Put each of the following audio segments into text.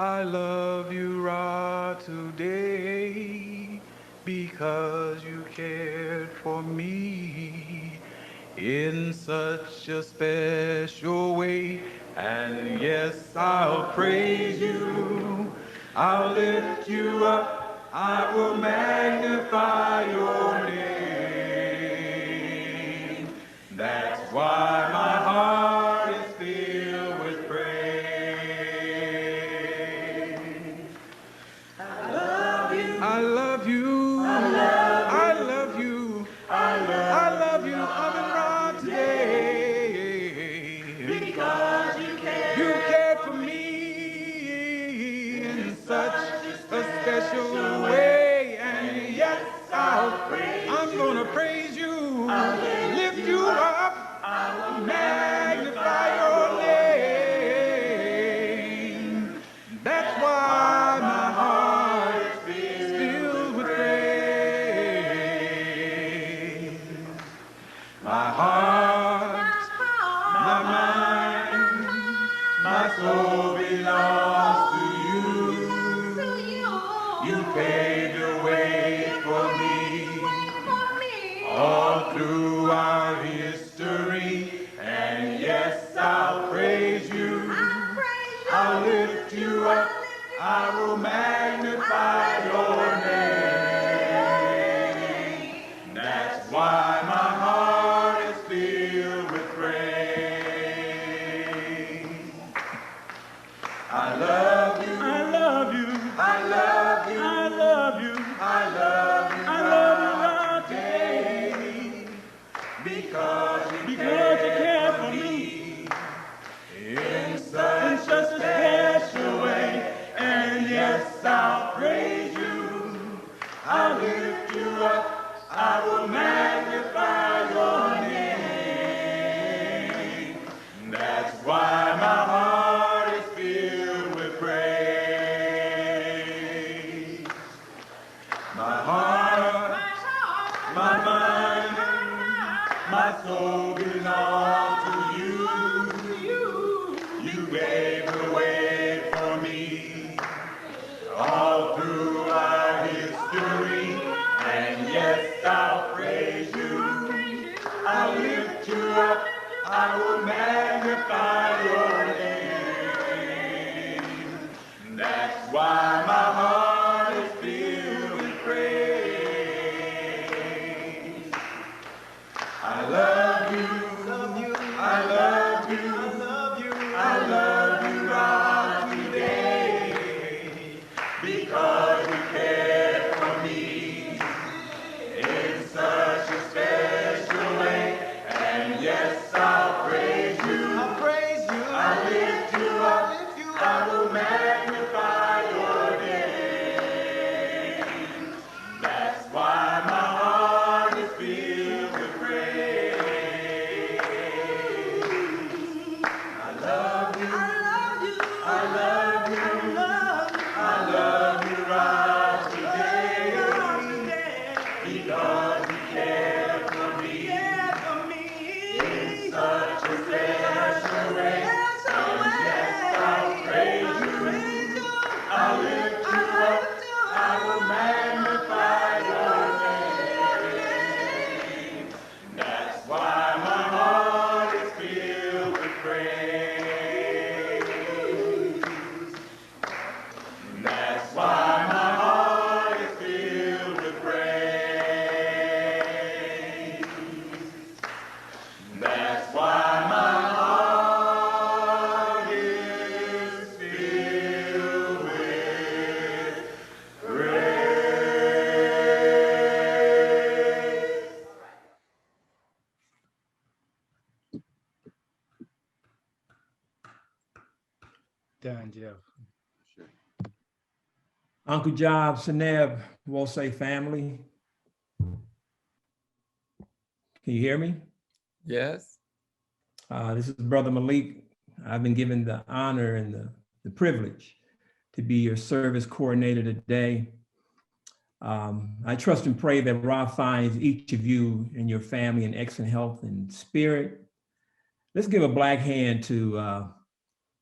I love you right today because you cared for me in such a special way. And yes, I'll praise you, I'll lift you up, I will magnify your name. That's why my heart is filled with praise. I love you. I love you. I love you. I'm in right today. Because you cared for me in such a special way. And yes, I'm gonna praise you, lift you up, magnify your name. That's why my heart is filled with praise. My heart, my mind, my soul belongs to you. You paved the way for me all through our history. And yes, I'll praise you. I'll lift you up. I will magnify your name. That's why my heart is filled with praise. I love you. I love you. I love you. I love you. I love you. I love you right today because you care for me in such a special way. And yes, I'll praise you. I'll lift you up. I will magnify your name. That's why my heart is filled with praise. My heart, my mind, my soul belong to you. You gave the way for me all through our history. And yes, I'll praise you. I'll lift you up. I will magnify your name. That's why my heart is filled with praise. I love you. I love you. I love you right today because you cared for me in such a special way. And yes, I'll praise you. I'll lift you up. I will magnify your name. That's why my heart is filled with praise. I love you. I love you. I love you right today because you care for me in such a special way. And yes, I'll praise you. I'll lift you up. I will magnify your name. That's why my heart is filled with praise. That's why my heart is filled with praise. That's why my heart is filled with praise. Done, Jeff. Uncle Job, Seneb, will say family. Can you hear me? Yes. This is Brother Malik. I've been given the honor and the privilege to be your service coordinator today. I trust and pray that Rob finds each of you and your family in excellent health and spirit. Let's give a black hand to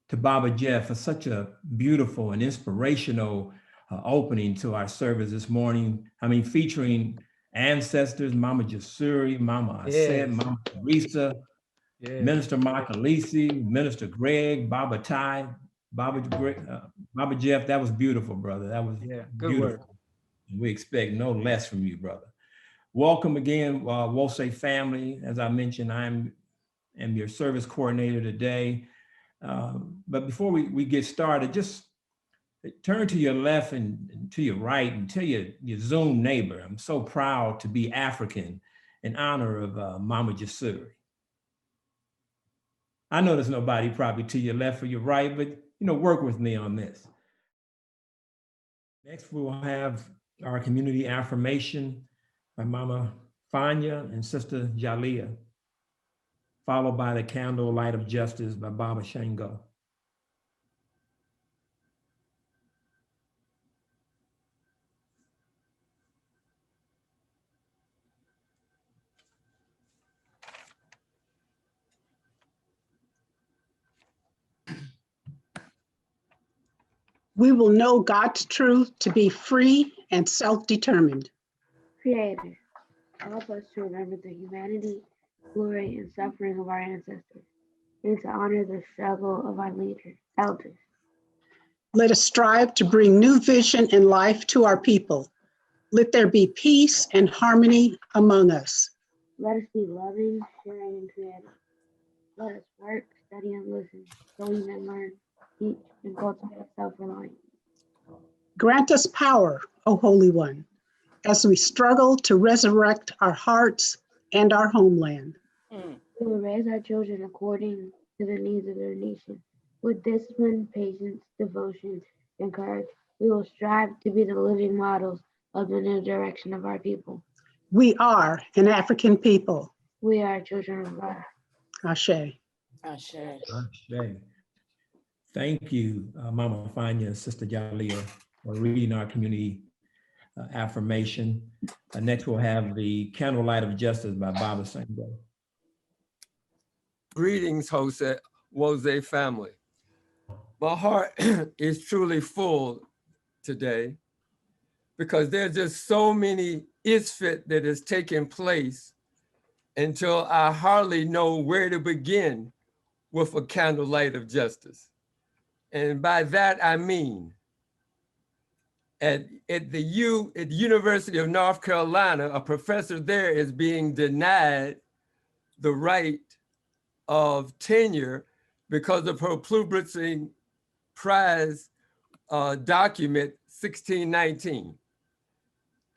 to Baba Jeff for such a beautiful and inspirational opening to our service this morning. I mean, featuring ancestors, Mama Jasuri, Mama Aset, Mama Teresa, Minister Mark Alisi, Minister Greg, Baba Ty, Baba Jeff. That was beautiful, brother. That was beautiful. Work. We expect no less from you, brother. Welcome again, Wose family. As I mentioned, I am your service coordinator today. But before we get started, just turn to your left and to your right and tell your Zoom neighbor, I'm so proud to be African in honor of Mama Jasuri. I know there's nobody probably to your left or your right, but work with me on this. Next, we will have our community affirmation by Mama Fanya and Sister Jalia, followed by the Candle Light of Justice by Baba Shango. We will know God's truth to be free and self-determined. Creator, help us to remember the humanity, glory, and suffering of our ancestors, and to honor the struggle of our elders. Let us strive to bring new vision and life to our people. Let there be peace and harmony among us. Let us be loving, sharing, and creative. Let us work, study, and listen, so we may learn, teach, and cultivate self-reliance. Grant us power, O Holy One, as we struggle to resurrect our hearts and our homeland. We will raise our children according to the needs of their nation. With discipline, patience, devotion, and courage, we will strive to be the living models of the new direction of our people. We are an African people. We are children of God. Ashe. Ashe. Ashe. Thank you, Mama Fanya and Sister Jalia, for reading our community affirmation. Next, we'll have the Candlelight of Justice by Baba Shango. Greetings, Wose family. My heart is truly full today because there's just so many isfit that has taken place until I hardly know where to begin with a candlelight of justice. And by that, I mean, at the University of North Carolina, a professor there is being denied the right of tenure because of her Pulitzer Prize document 1619.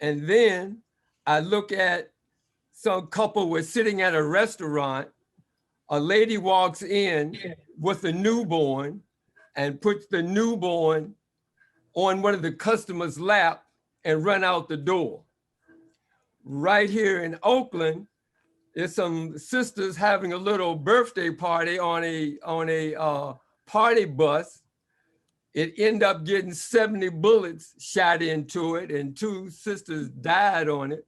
And then I look at some couple was sitting at a restaurant. A lady walks in with a newborn and puts the newborn on one of the customers' lap and run out the door. Right here in Oakland, there's some sisters having a little birthday party on a party bus. It ended up getting 70 bullets shot into it and 2 sisters died on it.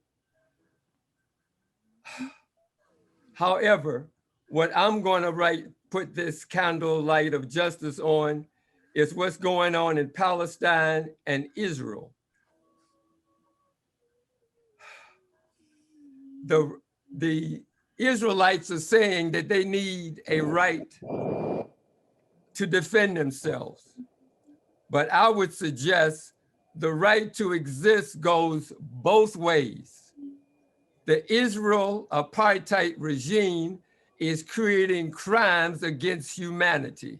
However, what I'm going to put this candlelight of justice on is what's going on in Palestine and Israel. The Israelites are saying that they need a right to defend themselves. But I would suggest the right to exist goes both ways. The Israel apartheid regime is creating crimes against humanity.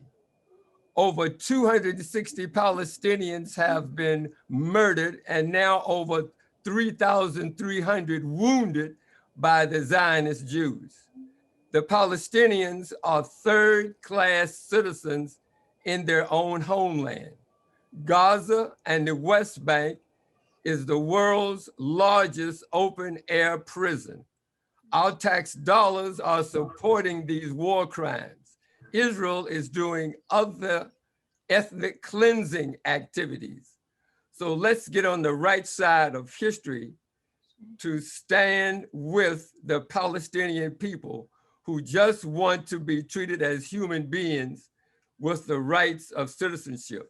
Over 260 Palestinians have been murdered and now over 3,300 wounded by the Zionist Jews. The Palestinians are third-class citizens in their own homeland. Gaza and the West Bank is the world's largest open-air prison. Our tax dollars are supporting these war crimes. Israel is doing other ethnic cleansing activities. So let's get on the right side of history to stand with the Palestinian people who just want to be treated as human beings with the rights of citizenship.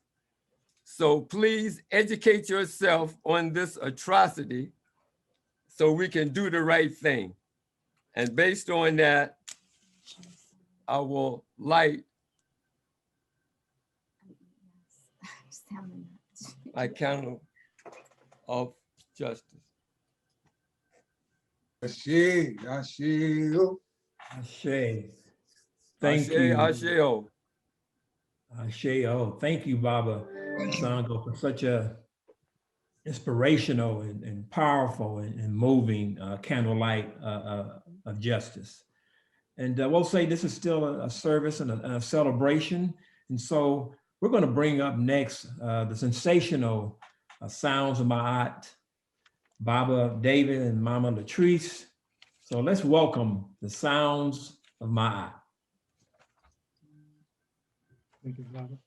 So please educate yourself on this atrocity so we can do the right thing. And based on that, I will light my candle of justice. Ashe, Ashe, oh. Ashe. Thank Ashe, you. Asheo. Ashe. Oh, thank you, Baba Sango, for such a inspirational and powerful and moving candlelight of justice. And we'll say this is still a service and a celebration. And so we're going to bring up next the sensational sounds of my aunt, Baba David and Mama Latrice. So let's welcome the sounds of my aunt. Thank you, Baba.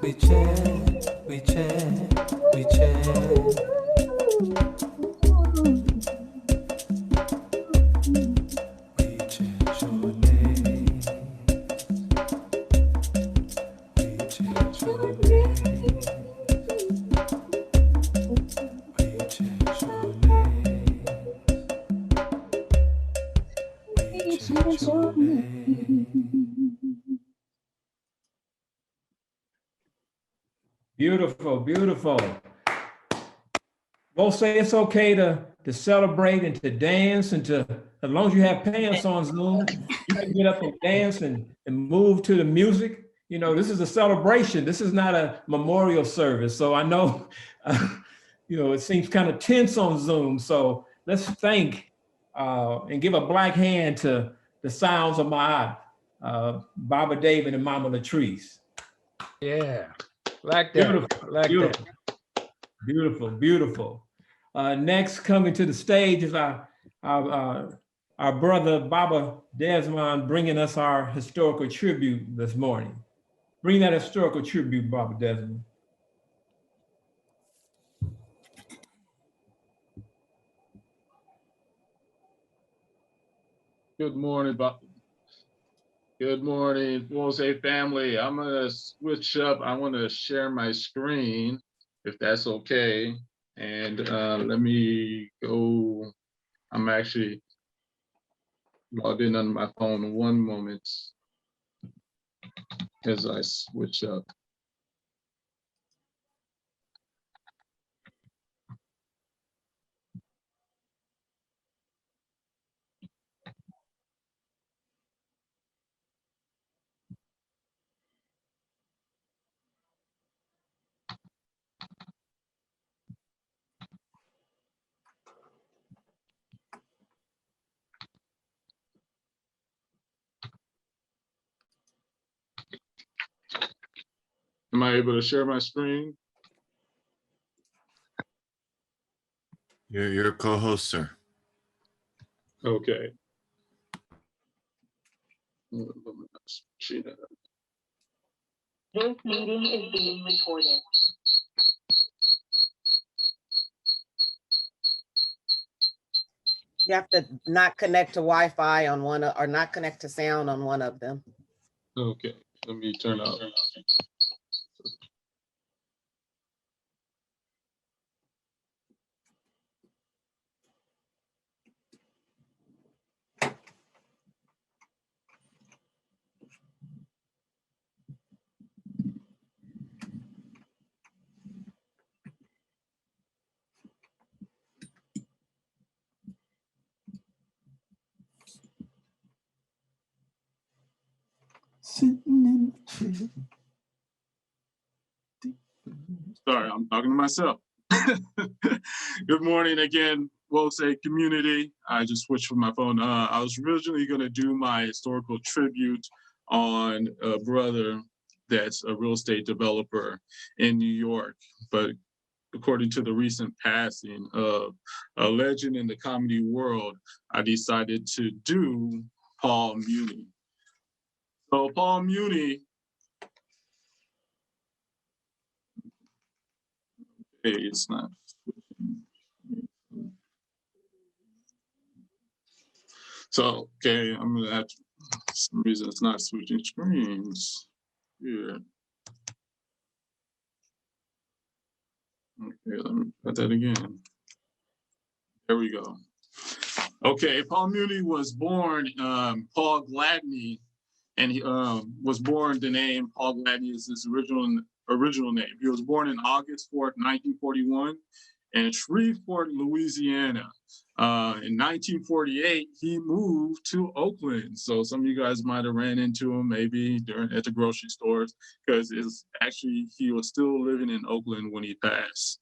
we chant, we chant, we chant. We chant your name. We chant your name. We chant your name. We chant your name. Beautiful, beautiful. Won't say it's okay to celebrate and to dance and to, as long as you have pants on Zoom, you can get up and dance and move to the music. You know, this is a celebration. This is not a memorial service. So I know, you know, it seems kind of tense on Zoom. So let's thank and give a black hand to the sounds of my Baba David and Mama Latrice. Yeah, like that, Beautiful, like beautiful. that. Beautiful, beautiful. Next coming to the stage is our brother Baba Desmond bringing us our historical tribute this morning. Bring that historical tribute, Baba Desmond. Good morning, good morning, Wolsey family. I'm gonna switch up. I want to share my screen, if that's okay. And let me go. I'm actually logged in on my phone. One moment as I switch up. Am I able to share my screen? You're your co-host, sir. Okay. This meeting is being recorded. You have to not connect to Wi-Fi on one or not connect to sound on one of them. Okay, let me turn off. Sorry, I'm talking to myself. Good morning again, Wolsey community. I just switched from my phone. I was originally going to do my historical tribute on a brother that's a real estate developer in New York, but according to the recent passing of a legend in the comedy world, I decided to do Paul Muni. So Paul Muni, it's not. So, okay, I'm gonna have to, for some reason it's not switching screens here. Okay, let me put that again. There we go. Okay, Paul Muni was born Paul Gladney, and he was born, the name Paul Gladney is his original name. He was born in August 4th, 1941 in Shreveport, Louisiana. In 1948, he moved to Oakland. So some of you guys might have ran into him maybe at the grocery stores, because it's actually, he was still living in Oakland when he passed.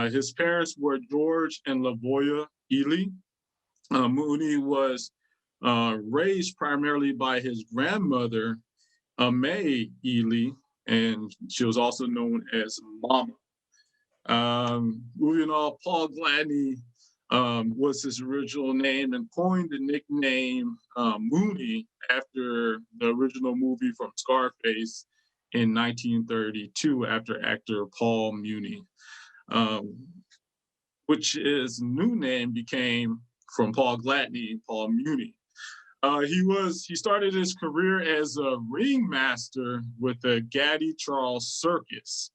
His parents were George and Lavoya Ely. Mooney was raised primarily by his grandmother, May Ely, and she was also known as Mama. Moving on, Paul Gladney was his original name and coined the nickname Mooney after the original movie from Scarface in 1932 after actor Paul Muni, which his new name became from Paul Gladney, Paul Muni. He started his career as a ringmaster with the Gaddy Charles Circus,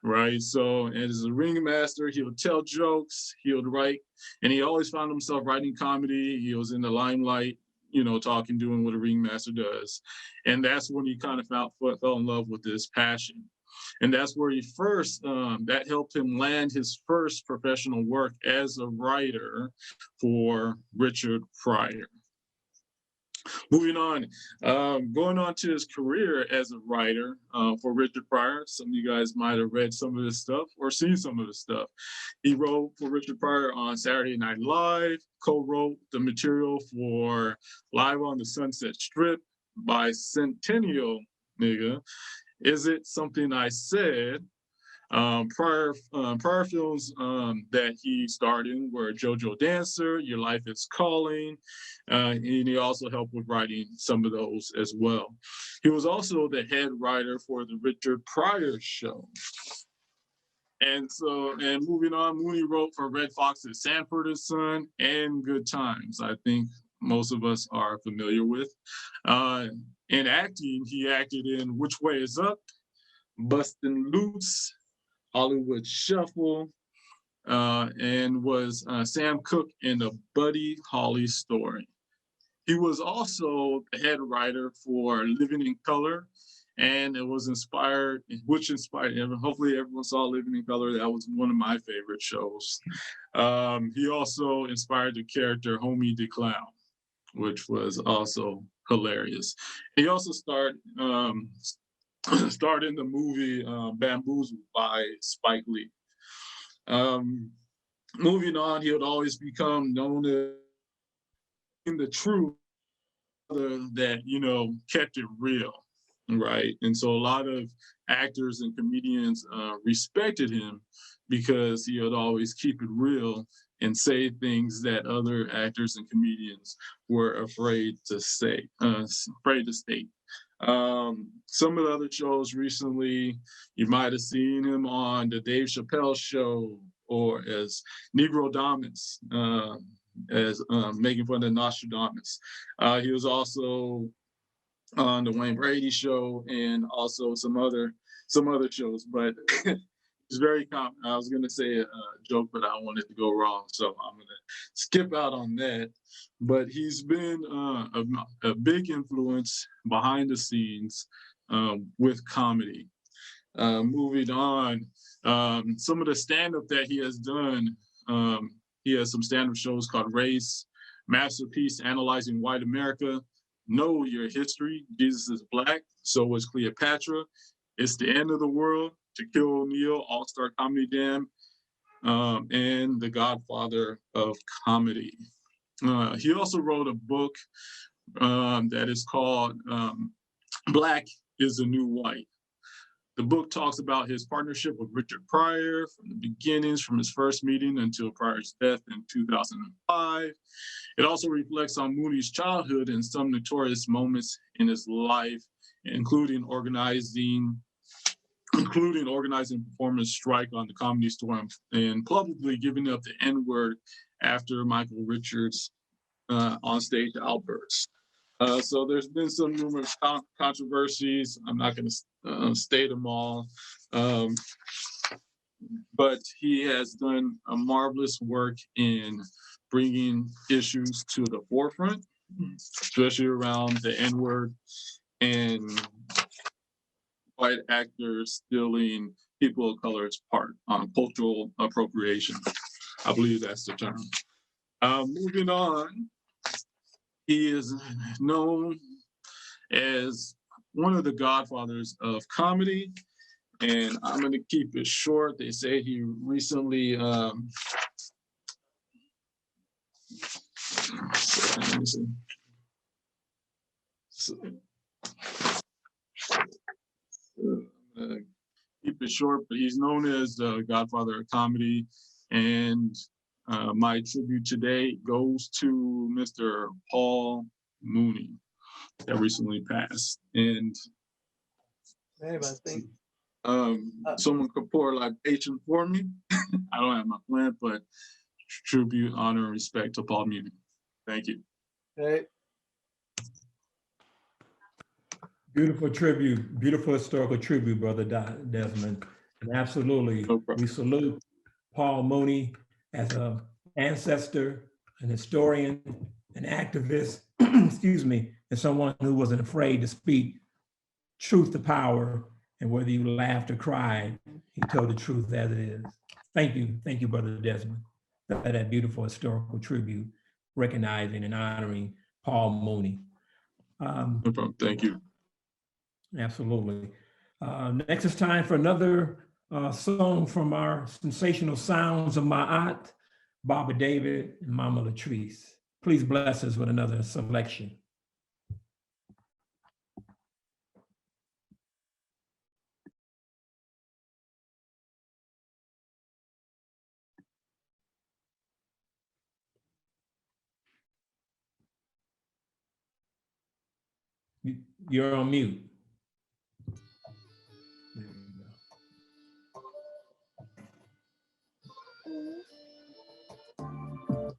right? So as a ringmaster, he would tell jokes, he would write, and he always found himself writing comedy. He was in the limelight, you know, talking, doing what a ringmaster does. And that's when he kind of fell in love with this passion. And that's where he first, that helped him land his first professional work as a writer for Richard Pryor. Moving on, going on to his career as a writer for Richard Pryor. Some of you guys might have read some of his stuff or seen some of his stuff. He wrote for Richard Pryor on Saturday Night Live, co-wrote the material for Live on the Sunset Strip by Centennial Nigga. Is It Something I Said? Prior films that he starred in were JoJo Dancer, Your Life is Calling, and he also helped with writing some of those as well. He was also the head writer for the Richard Pryor Show. And moving on, Mooney wrote for Red Fox's Sanford and Son and Good Times. I think most of us are familiar with. In acting, he acted in Which Way Is Up, Bustin' Loose, Hollywood Shuffle, and was Sam Cooke in the Buddy Holly Story. He was also the head writer for Living in Color, and it was inspired, hopefully everyone saw Living in Color. That was one of my favorite shows. He also inspired the character Homie the Clown, which was also hilarious. He also starred in the movie Bamboozled by Spike Lee. Moving on, he would always become known as the truth that, you know, kept it real, right? And so a lot of actors and comedians respected him because he would always keep it real and say things that other actors and comedians were afraid to say, afraid to state. Some of the other shows recently, you might have seen him on the Dave Chappelle Show or as Negro Damas, as making fun of Nostradamus. He was also on the Wayne Brady Show and also some other shows, but it's very common. I was gonna say a joke, but I wanted to go wrong, so I'm gonna skip out on that. But he's been a big influence behind the scenes with comedy. Moving on, some of the stand-up that he has done, he has some stand-up shows called Race, Masterpiece, Analyzing White America, Know Your History, Jesus is Black, So Was Cleopatra, It's the End of the World, To Kill O'Neil, All-Star Comedy Jam, and The Godfather of Comedy. He also wrote a book that is called Black is the New White. The book talks about his partnership with Richard Pryor from the beginnings, from his first meeting until Pryor's death in 2005. It also reflects on Mooney's childhood and some notorious moments in his life, including organizing performance strike on the Comedy Store and publicly giving up the N-word after Michael Richards' on-stage outbursts. So there's been some numerous controversies. I'm not going to state them all, but he has done a marvelous work in bringing issues to the forefront, especially around the N-word and white actors stealing people of color's part on cultural appropriation. I believe that's the term. Moving on, he is known as one of the godfathers of comedy, and I'm going to keep it short. They say he recently, let me see. Keep it short, but he's known as the godfather of comedy, and my tribute today goes to Mr. Paul Mooney that recently passed. And Babe, I think Someone could pour a libation for me. I don't have my plant, but tribute, honor, and respect to Paul Muni. Thank you. hey, Beautiful tribute, beautiful historical tribute, Brother Desmond. And absolutely, No problem. we salute Paul Mooney as an ancestor, an historian, an activist, excuse me, and someone who wasn't afraid to speak truth to power. And whether you laughed or cried, he told the truth as it is. Thank you, Brother Desmond, for that beautiful historical tribute, recognizing and honoring Paul Mooney. No problem. Thank you. Absolutely. Next, it's time for another song from our sensational sounds of my aunt, Baba David and Mama Latrice. Please bless us with another selection. You're on mute. There you go.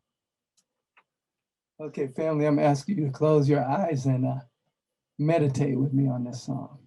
okay, family, I'm asking you to close your eyes and meditate with me on this song.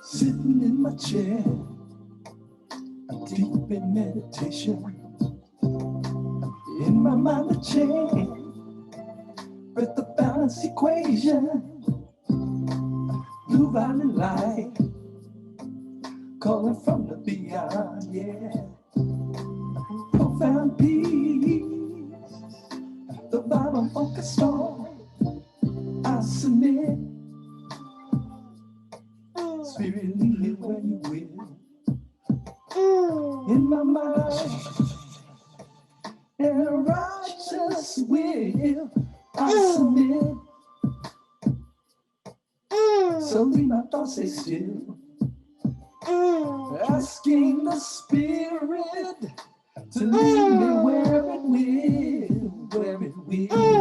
Sitting in my chair, deep in meditation. In my mind, a chain with the balance equation. Blue valley light calling from the beyond, yeah. Profound peace, the vibe I'm focused on. I submit. Spirit, lead me where you will. In my mind, and a righteous will, I submit. So leave my thoughts stay still. Asking the Spirit to lead me where it will, where it will.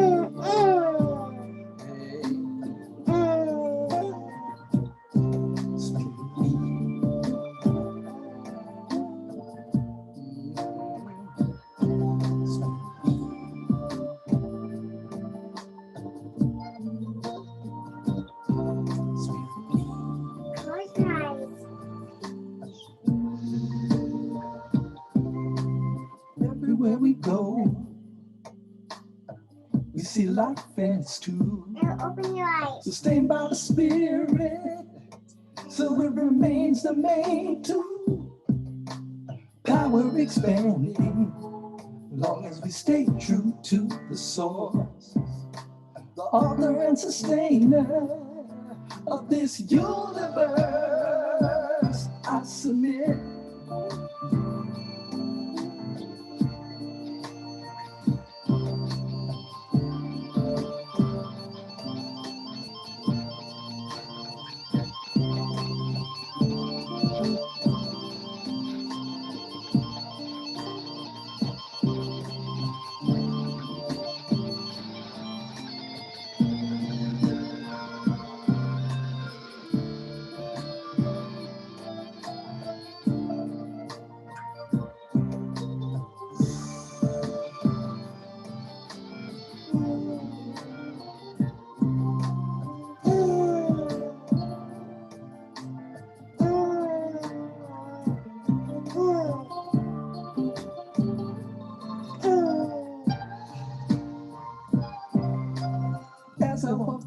Everywhere we go, we see life and it's too. Now open your eyes. Sustained by the Spirit, so it remains the main tool. Power expanding, long as we stay true to the source. The author and sustainer of this universe, I submit.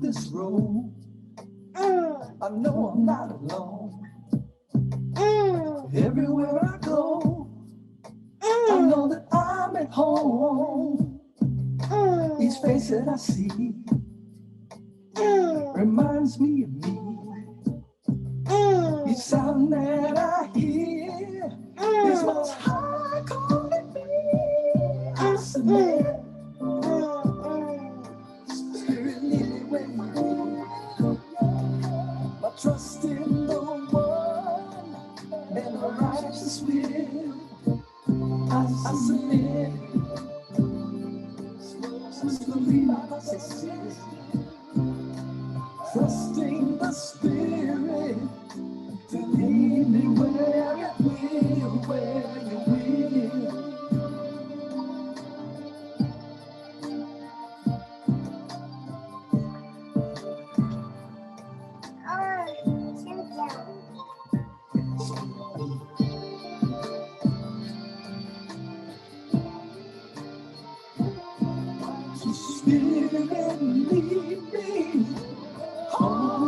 this road. I know I'm not alone. Everywhere I go, I know that I'm at home. Each face that I see reminds me of me. Each sound that I hear is most high calling me. I submit. Spirit, lead me where you will. My trust in the one and the righteous will. I submit. Slowly my processes. Trusting the Spirit to lead me where it will, where you will. Spirit, lead me home.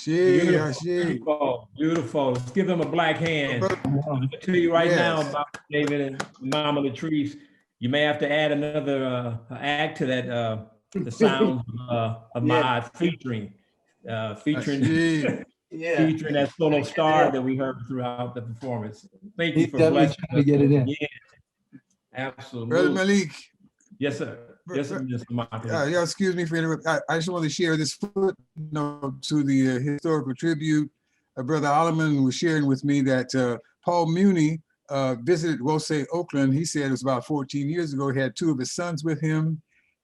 Beautiful, beautiful. Let's give them a black hand. I'm gonna tell you right now about David and Mama Latrice. You may have to add another act to that. The sound of my featuring featuring that solo star that we heard throughout the performance. Thank you for blessing us. To get it in. Yeah, absolutely. Brother Malik. Yes, sir. Yes, sir, Mr. Michael. Yeah, excuse me for interrupting. I just want to share this footnote to the historical tribute. Brother Alleman was sharing with me that Paul Muni visited Wose, Oakland. He said it was about 14 years ago. He had two of his sons with him,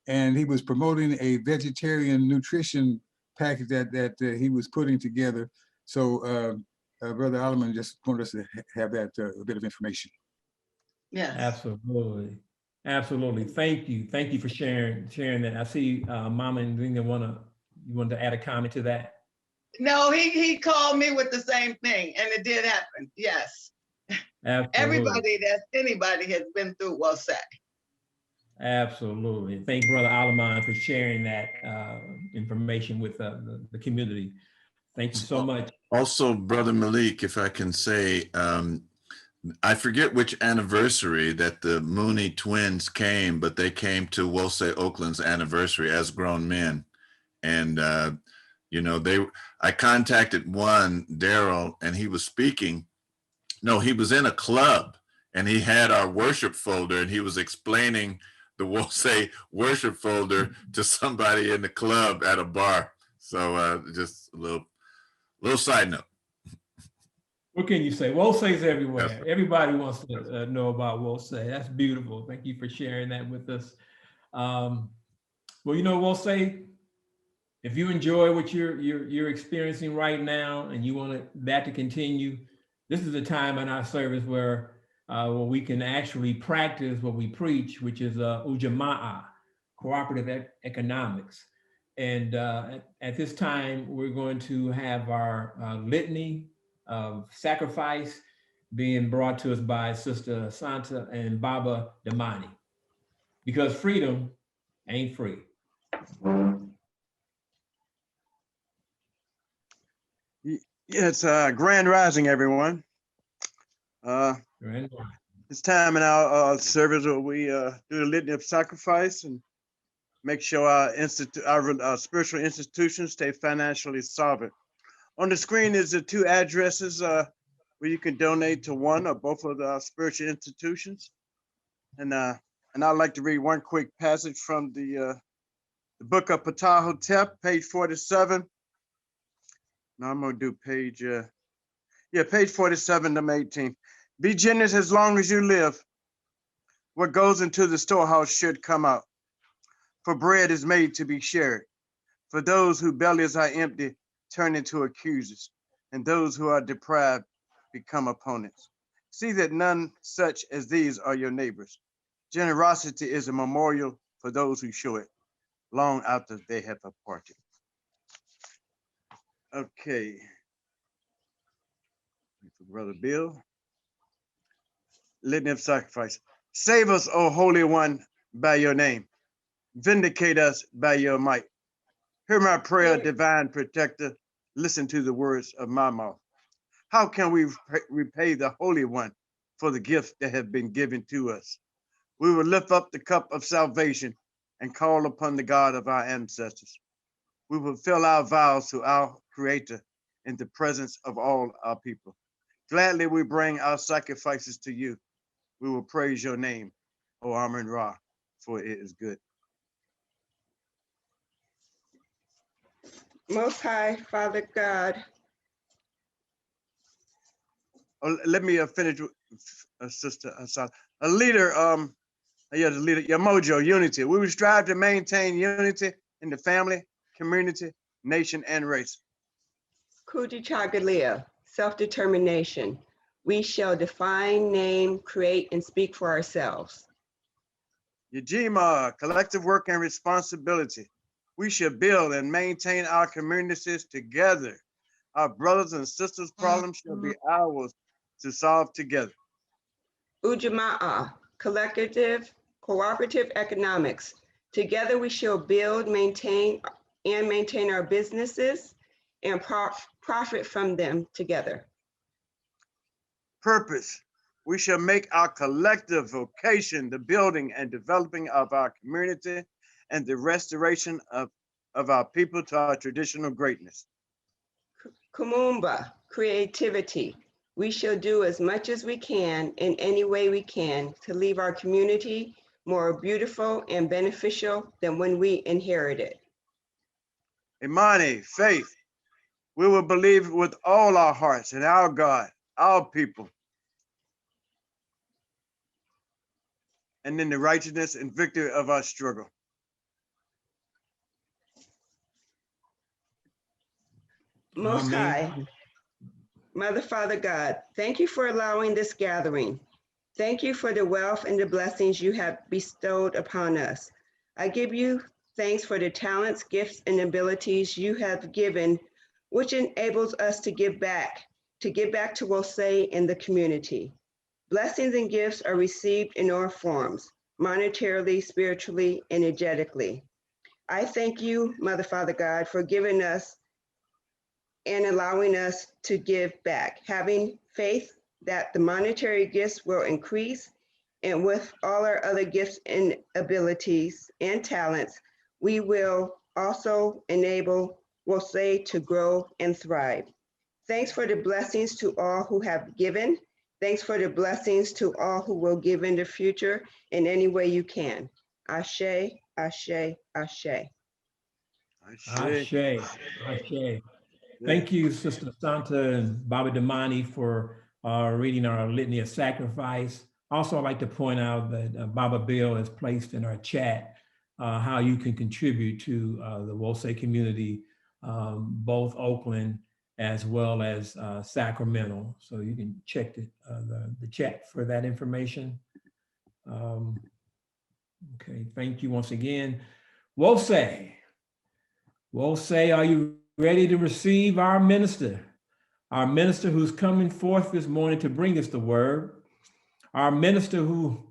and he was promoting a vegetarian nutrition package that he was putting together. So Brother Alleman just wanted us to have that a bit of information. Yes. Absolutely. Absolutely. Thank you. Thank you for sharing that. I see Mama and Dina you wanted to add a comment to that? No, he called me with the same thing, and it did happen. Yes. Absolutely. Anybody has been through WOSAC. Absolutely. Thank Brother Alaman for sharing that information with the community. Thank you so much. Also, Brother Malik, if I can say, I forget which anniversary that the Mooney twins came, but they came to Wose, Oakland's anniversary as grown men. And, you know, I contacted one, Daryl, and he was speaking. No, he was in a club and he had our worship folder and he was explaining the Wose worship folder to somebody in the club at a bar. So just a little side note. What can you say? Wosey's everywhere. Everybody wants to know about Wosey. That's beautiful. Thank you for sharing that with us. Well, you know, Wosey, if you enjoy what you're experiencing right now and you want that to continue, this is a time in our service where we can actually practice what we preach, which is Ujamaa, cooperative economics. And at this time, we're going to have our litany of sacrifice being brought to us by Sister Santa and Baba Damani, because freedom ain't free. It's grand rising, everyone. It's time in our service where we do the litany of sacrifice and make sure our spiritual institutions stay financially solvent. On the screen is the two addresses where you can donate to one or both of the spiritual institutions. And I'd like to read one quick passage from the book of Ptah-hotep, page 47. Now I'm gonna do page, page 47 to 18. Be generous as long as you live. What goes into the storehouse should come out. For bread is made to be shared. For those whose bellies are empty turn into accusers, and those who are deprived become opponents. See that none such as these are your neighbors. Generosity is a memorial for those who show it long after they have departed. Okay. Brother Bill. Litany of sacrifice. Save us, O Holy One, by your name. Vindicate us by your might. Hear my prayer, divine protector. Listen to the words of my mouth. How can we repay the Holy One for the gifts that have been given to us? We will lift up the cup of salvation and call upon the God of our ancestors. We will fulfill our vows to our Creator in the presence of all our people. Gladly we bring our sacrifices to you. We will praise your name, O Amun Ra, for it is good. Most High, Father God. Oh, let me finish with Sister Hassan. The leader, your mojo, unity. We will strive to maintain unity in the family, community, nation, and race. Kuti Chagalia, self-determination. We shall define, name, create, and speak for ourselves. Yajima, collective work and responsibility. We should build and maintain our communities together. Our brothers and sisters' problems shall be ours to solve together. Ujamaa, collective, cooperative economics. Together we shall build, maintain our businesses and profit from them together. Purpose. We shall make our collective vocation the building and developing of our community and the restoration of our people to our traditional greatness. Kumumba, creativity. We shall do as much as we can in any way we can to leave our community more beautiful and beneficial than when we inherited. Imani, faith. We will believe with all our hearts in our God, our people, and in the righteousness and victory of our struggle. Most High, Mother, Father God, thank you for allowing this gathering. Thank you for the wealth and the blessings you have bestowed upon us. I give you thanks for the talents, gifts, and abilities you have given, which enables us to give back to Wosey and the community. Blessings and gifts are received in all forms, monetarily, spiritually, energetically. I thank you, Mother, Father God, for giving us and allowing us to give back, having faith that the monetary gifts will increase, and with all our other gifts and abilities and talents, we will also enable Wosey to grow and thrive. Thanks for the blessings to all who have given. Thanks for the blessings to all who will give in the future in any way you can. Ashe, Ashe, Ashe. Ashe, Ashe. Thank you, Sister Santa and Baba Damani, for reading our Litany of Sacrifice. Also, I'd like to point out that Baba Bill has placed in our chat how you can contribute to the Wosei community, both Oakland as well as Sacramento. So you can check the chat for that information. Okay, thank you once again. Wosei, are you ready to receive our minister? Our minister who's coming forth this morning to bring us the word. Our minister who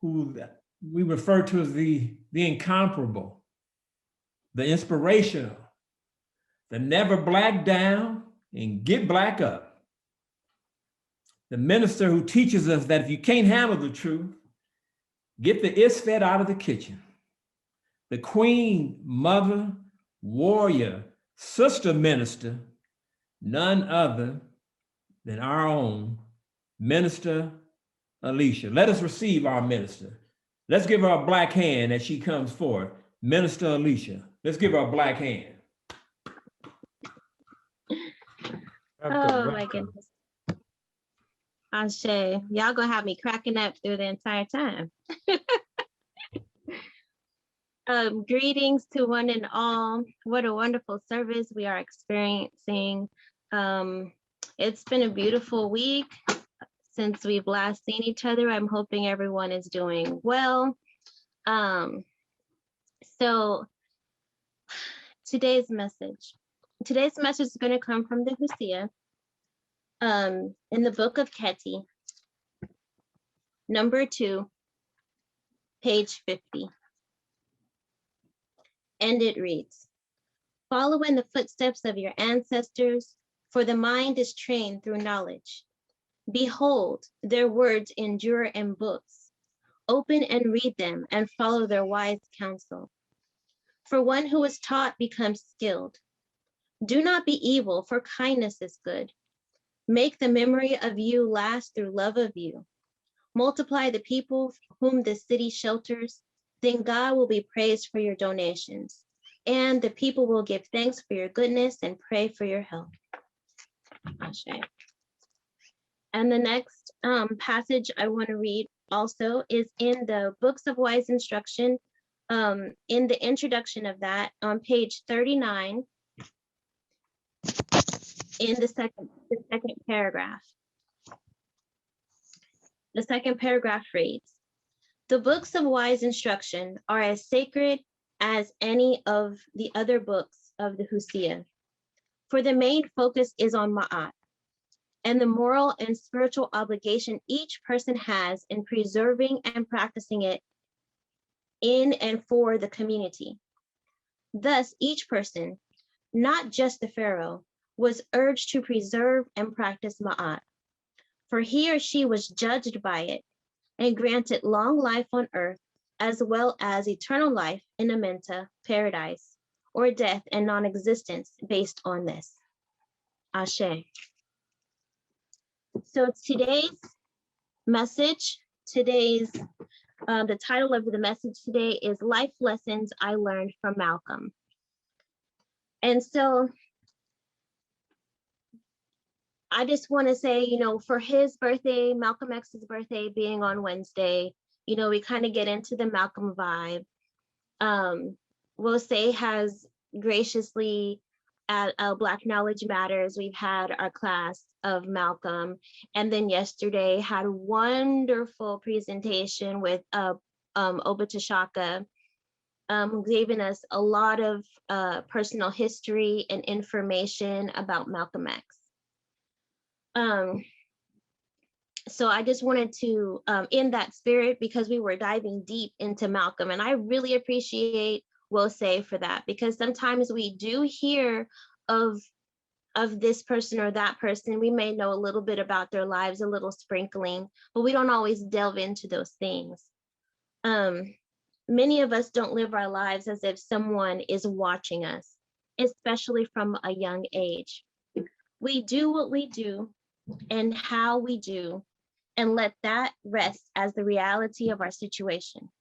we refer to as the incomparable, the inspirational, the never black down and get black up. The minister who teaches us that if you can't handle the truth, get the isfet out of the kitchen. The queen, mother, warrior, sister minister, none other than our own Minister Alicia. Let us receive our minister. Let's give her a black hand as she comes forward. Minister Alicia. Let's give her a black hand. Oh my goodness. Ashe, y'all gonna have me cracking up through the entire time. Greetings to one and all. What a wonderful service we are experiencing. It's been a beautiful week since we've last seen each other. I'm hoping everyone is doing well. So today's message is going to come from the Hosea in the book of Keti, number 2, page 50. And it reads, "Follow in the footsteps of your ancestors, for the mind is trained through knowledge. Behold, their words endure in books. Open and read them and follow their wise counsel. For one who is taught becomes skilled. Do not be evil, for kindness is good. Make the memory of you last through love of you. Multiply the people whom the city shelters, then God will be praised for your donations, and the people will give thanks for your goodness and pray for your help." Ashe. And the next passage I want to read also is in the Books of Wise Instruction, in the introduction of that, on page 39, in the second paragraph. The second paragraph reads, "The books of wise instruction are as sacred as any of the other books of the Hosea, for the main focus is on Ma'at, and the moral and spiritual obligation each person has in preserving and practicing it in and for the community. Thus, each person, not just the Pharaoh, was urged to preserve and practice Ma'at, for he or she was judged by it and granted long life on earth, as well as eternal life in Amenta, paradise, or death and non-existence based on this." Ashe. So today's message, the title of the message today is Life Lessons I Learned from Malcolm. And so I just want to say, for his birthday, Malcolm X's birthday being on Wednesday, we kind of get into the Malcolm vibe. Wosei has graciously at Black Knowledge Matters, we've had our class of Malcolm, and then yesterday had a wonderful presentation with Obitashaka, giving us a lot of personal history and information about Malcolm X. So I just wanted to, in that spirit, because we were diving deep into Malcolm, and I really appreciate Wosei for that, because sometimes we do hear of this person or that person. We may know a little bit about their lives, a little sprinkling, but we don't always delve into those things. Many of us don't live our lives as if someone is watching us, especially from a young age. We do what we do and how we do, and let that rest as the reality of our situation.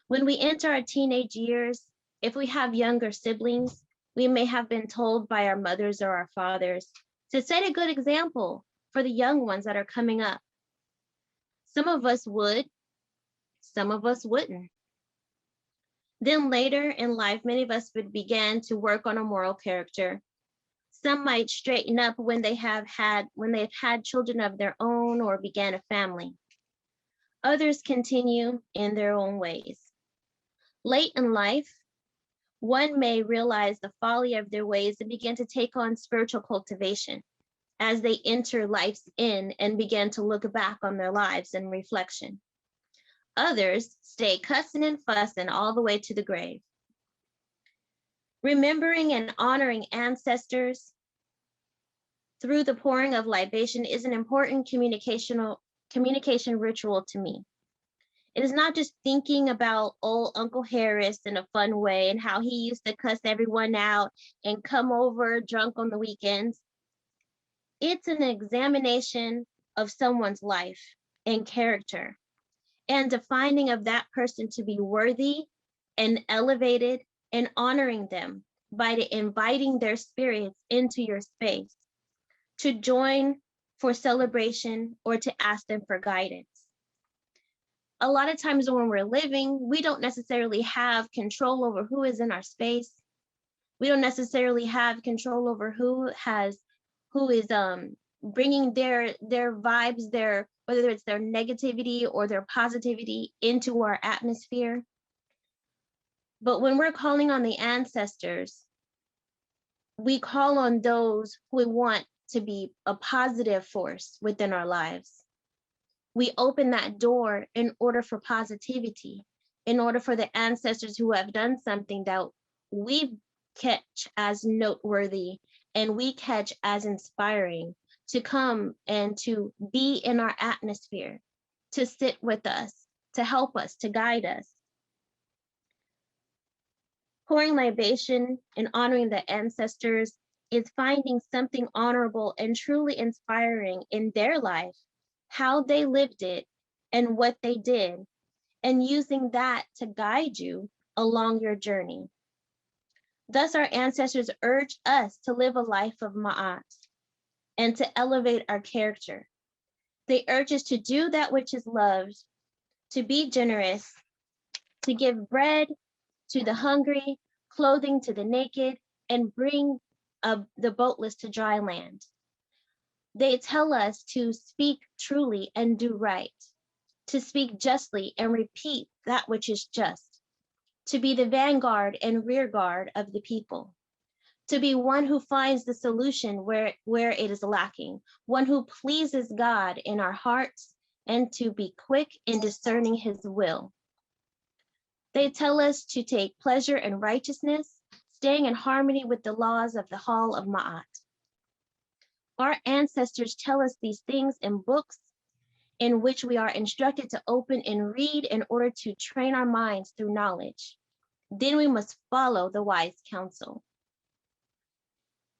When we enter our teenage years, if we have younger siblings, We may have been told by our mothers or our fathers to set a good example for the young ones that are coming up. Some of us would, some of us wouldn't. Then later in life, many of us would begin to work on a moral character. Some might straighten up when they've had children of their own or began a family. Others continue in their own ways. Late in life, one may realize the folly of their ways and begin to take on spiritual cultivation as they enter life's end and begin to look back on their lives in reflection. Others stay cussing and fussing all the way to the grave. Remembering and honoring ancestors through the pouring of libation is an important communication ritual to me. It is not just thinking about old Uncle Harris in a fun way and how he used to cuss everyone out and come over drunk on the weekends. It's an examination of someone's life and character and defining of that person to be worthy and elevated and honoring them by inviting their spirits into your space to join for celebration or to ask them for guidance. A lot of times when we're living, we don't necessarily have control over who is in our space. We don't necessarily have control over who is bringing their vibes, whether it's their negativity or their positivity into our atmosphere. But when we're calling on the ancestors, we call on those who we want to be a positive force within our lives. We open that door in order for positivity, in order for the ancestors who have done something that we catch as noteworthy and we catch as inspiring to come and to be in our atmosphere, to sit with us, to help us, to guide us. Pouring libation and honoring the ancestors is finding something honorable and truly inspiring in their life, how they lived it and what they did, and using that to guide you along your journey. Thus, our ancestors urge us to live a life of ma'at and to elevate our character. They urge us to do that which is loved, to be generous, to give bread to the hungry, clothing to the naked, and bring the boatless to dry land. They tell us to speak truly and do right, to speak justly and repeat that which is just, to be the vanguard and rear guard of the people, to be one who finds the solution where it is lacking, one who pleases God in our hearts, and to be quick in discerning his will. They tell us to take pleasure in righteousness, staying in harmony with the laws of the Hall of Ma'at. Our ancestors tell us these things in books in which we are instructed to open and read in order to train our minds through knowledge. Then we must follow the wise counsel.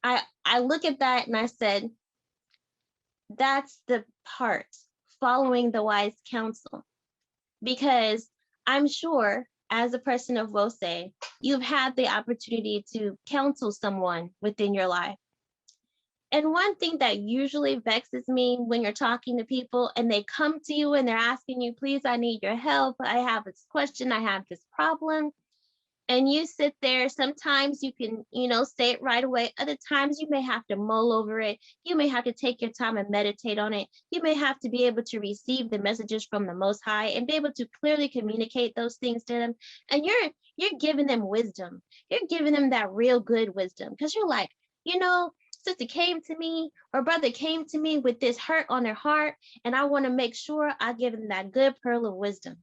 I look at that and I said, that's the part, following the wise counsel. Because I'm sure as a person of Wose, you've had the opportunity to counsel someone within your life. And one thing that usually vexes me when you're talking to people and they come to you and they're asking you, please, I need your help. I have this question, I have this problem. And you sit there, sometimes you can, say it right away. Other times you may have to mull over it. You may have to take your time and meditate on it. You may have to be able to receive the messages from the Most High and be able to clearly communicate those things to them. And you're giving them wisdom. You're giving them that real good wisdom because you're like, sister came to me or brother came to me with this hurt on their heart, and I want to make sure I give them that good pearl of wisdom.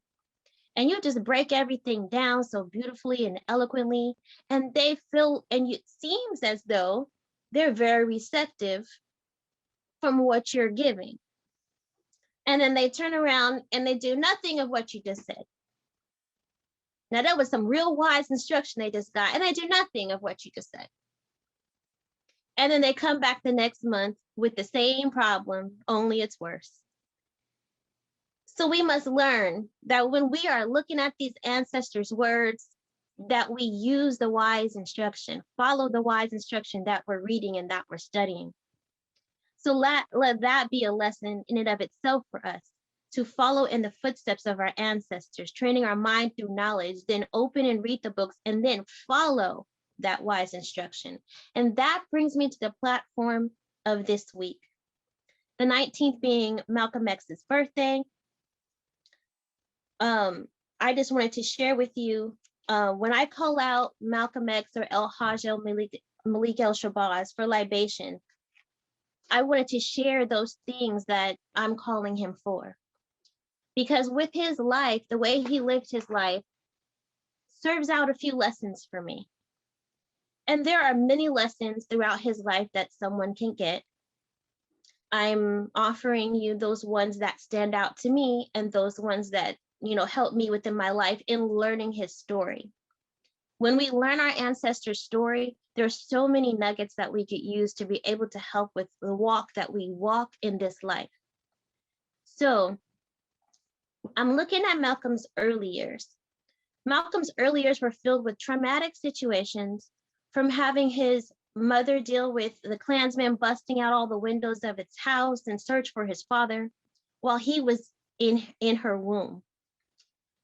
And you just break everything down so beautifully and eloquently, and they feel, and it seems as though they're very receptive from what you're giving. And then they turn around and they do nothing of what you just said. Now that was some real wise instruction they just got, and they do nothing of what you just said. And then they come back the next month with the same problem, only it's worse. So we must learn that when we are looking at these ancestors' words, that we use the wise instruction, follow the wise instruction that we're reading and that we're studying. So let that be a lesson in and of itself for us, to follow in the footsteps of our ancestors, training our mind through knowledge, then open and read the books, and then follow that wise instruction. And that brings me to the platform of this week. The 19th being Malcolm X's birthday. I just wanted to share with you, when I call out Malcolm X or El Hajj El Malik El Shabazz for libation, I wanted to share those things that I'm calling him for. Because with his life, the way he lived his life serves out a few lessons for me. And there are many lessons throughout his life that someone can get. I'm offering you those ones that stand out to me and those ones that, help me within my life in learning his story. When we learn our ancestors' story, there's so many nuggets that we could use to be able to help with the walk that we walk in this life. So I'm looking at Malcolm's early years. Malcolm's early years were filled with traumatic situations, from having his mother deal with the Klansmen busting out all the windows of its house and search for his father while he was in her womb,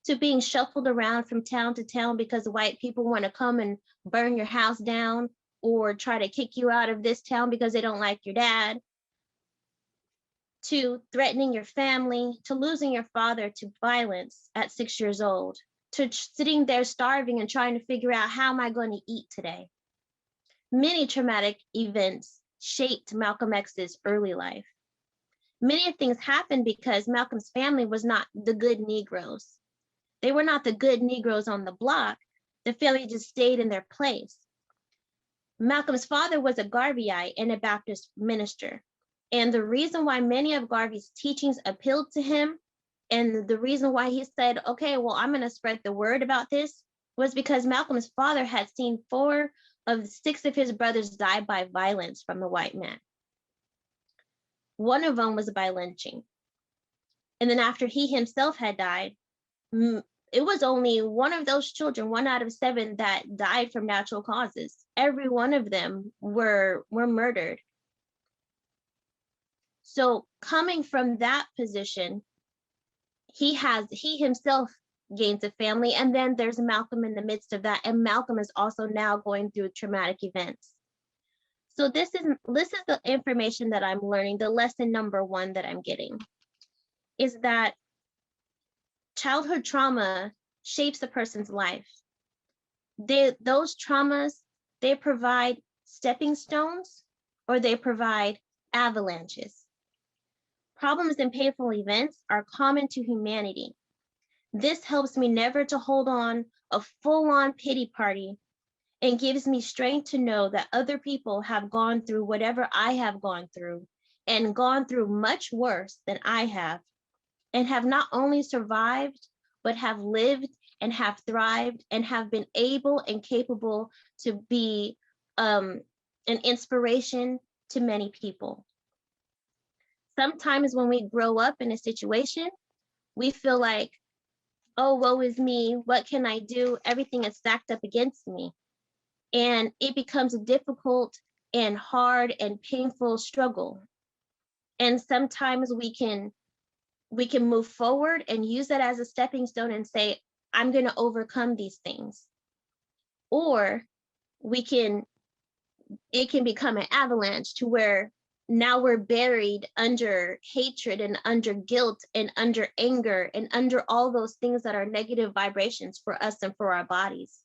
to being shuffled around from town to town because white people want to come and burn your house down or try to kick you out of this town because they don't like your dad, to threatening your family, to losing your father to violence at 6 years old, to sitting there starving and trying to figure out, how am I going to eat today? Many traumatic events shaped Malcolm X's early life. Many things happened because Malcolm's family was not the good Negroes. They were not the good Negroes on the block. The family just stayed in their place. Malcolm's father was a Garveyite and a Baptist minister. And the reason why many of Garvey's teachings appealed to him, and the reason why he said, okay, well, I'm going to spread the word about this, was because Malcolm's father had seen 4 of 6 of his brothers die by violence from the white man. One of them was by lynching. And then after he himself had died, it was only one of those children, 1 out of 7, that died from natural causes. Every one of them were murdered. So coming from that position, he himself gains a family, and then there's Malcolm in the midst of that, and Malcolm is also now going through traumatic events. So this is the information that I'm learning. The lesson number 1 that I'm getting is that childhood trauma shapes a person's life. Those traumas, they provide stepping stones or they provide avalanches. Problems and painful events are common to humanity. This helps me never to hold on a full-on pity party, and gives me strength to know that other people have gone through whatever I have gone through, and gone through much worse than I have, and have not only survived, but have lived and have thrived and have been able and capable to be an inspiration to many people. Sometimes when we grow up in a situation, we feel like, oh, woe is me, what can I do? Everything is stacked up against me. And it becomes a difficult and hard and painful struggle. And sometimes we can move forward and use that as a stepping stone and say, I'm going to overcome these things. Or it can become an avalanche to where now we're buried under hatred and under guilt and under anger and under all those things that are negative vibrations for us and for our bodies.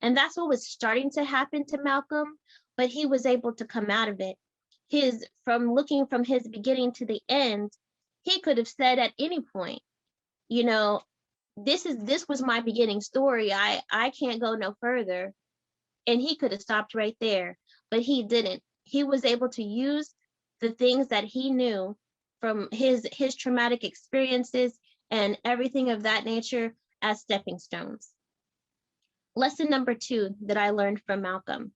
And that's what was starting to happen to Malcolm, but he was able to come out of it. From looking from his beginning to the end, he could have said at any point, this was my beginning story. I can't go no further. And he could have stopped right there, but he didn't. He was able to use the things that he knew from his traumatic experiences and everything of that nature as stepping stones. Lesson number 2 that I learned from Malcolm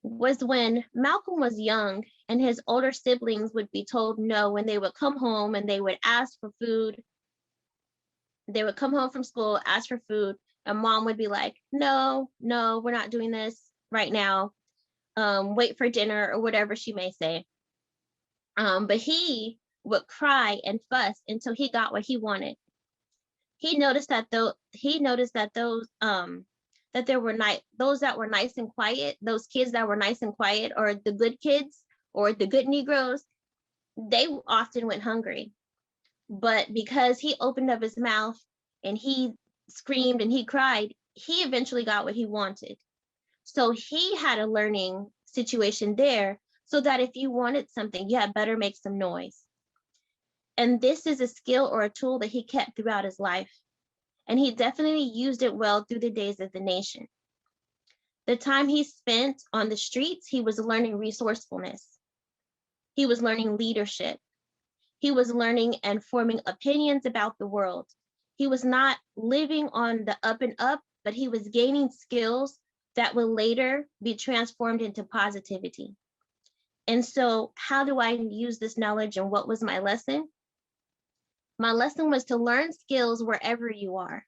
was when Malcolm was young and his older siblings would be told no when they would come home and they would ask for food. They would come home from school, ask for food, A mom would be like, no, we're not doing this right now. Wait for dinner or whatever she may say. But he would cry and fuss until he got what he wanted. He noticed that those that there were those that were nice and quiet, those kids that were nice and quiet, or the good kids or the good Negroes, they often went hungry. But because he opened up his mouth and he screamed and he cried, he eventually got what he wanted. So he had a learning situation there, so that if you wanted something, you had better make some noise. And this is a skill or a tool that he kept throughout his life. And he definitely used it well through the days of the nation. The time he spent on the streets, he was learning resourcefulness. He was learning leadership. He was learning and forming opinions about the world. He was not living on the up and up, but he was gaining skills that will later be transformed into positivity. And so how do I use this knowledge, and what was my lesson? My lesson was to learn skills wherever you are.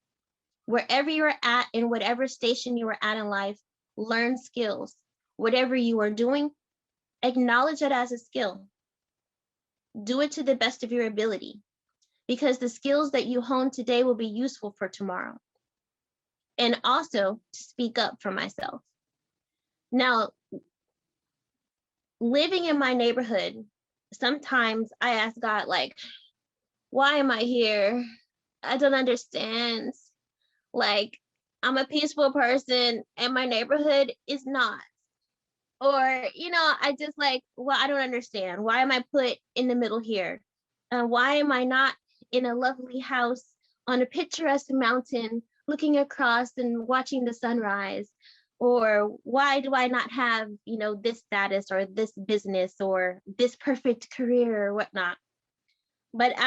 Wherever you're at, in whatever station you are at in life, learn skills. Whatever you are doing, acknowledge it as a skill. Do it to the best of your ability, because the skills that you hone today will be useful for tomorrow. And also to speak up for myself. Now, living in my neighborhood, sometimes I ask God, like, why am I here? I don't understand. Like, I'm a peaceful person and my neighborhood is not. Or, I just like, well, I don't understand. Why am I put in the middle here? Why am I not in a lovely house on a picturesque mountain looking across and watching the sunrise? Or why do I not have, this status or this business or this perfect career or whatnot? But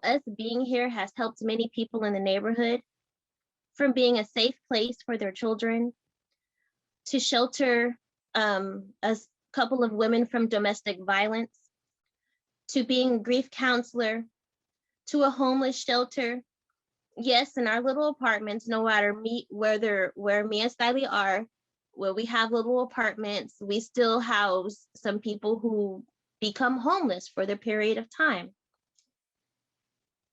us being here has helped many people in the neighborhood, from being a safe place for their children, to shelter a couple of women from domestic violence, to being a grief counselor, to a homeless shelter. Yes, in our little apartments, no matter where me and Stiley are, where we have little apartments, we still house some people who become homeless for the period of time.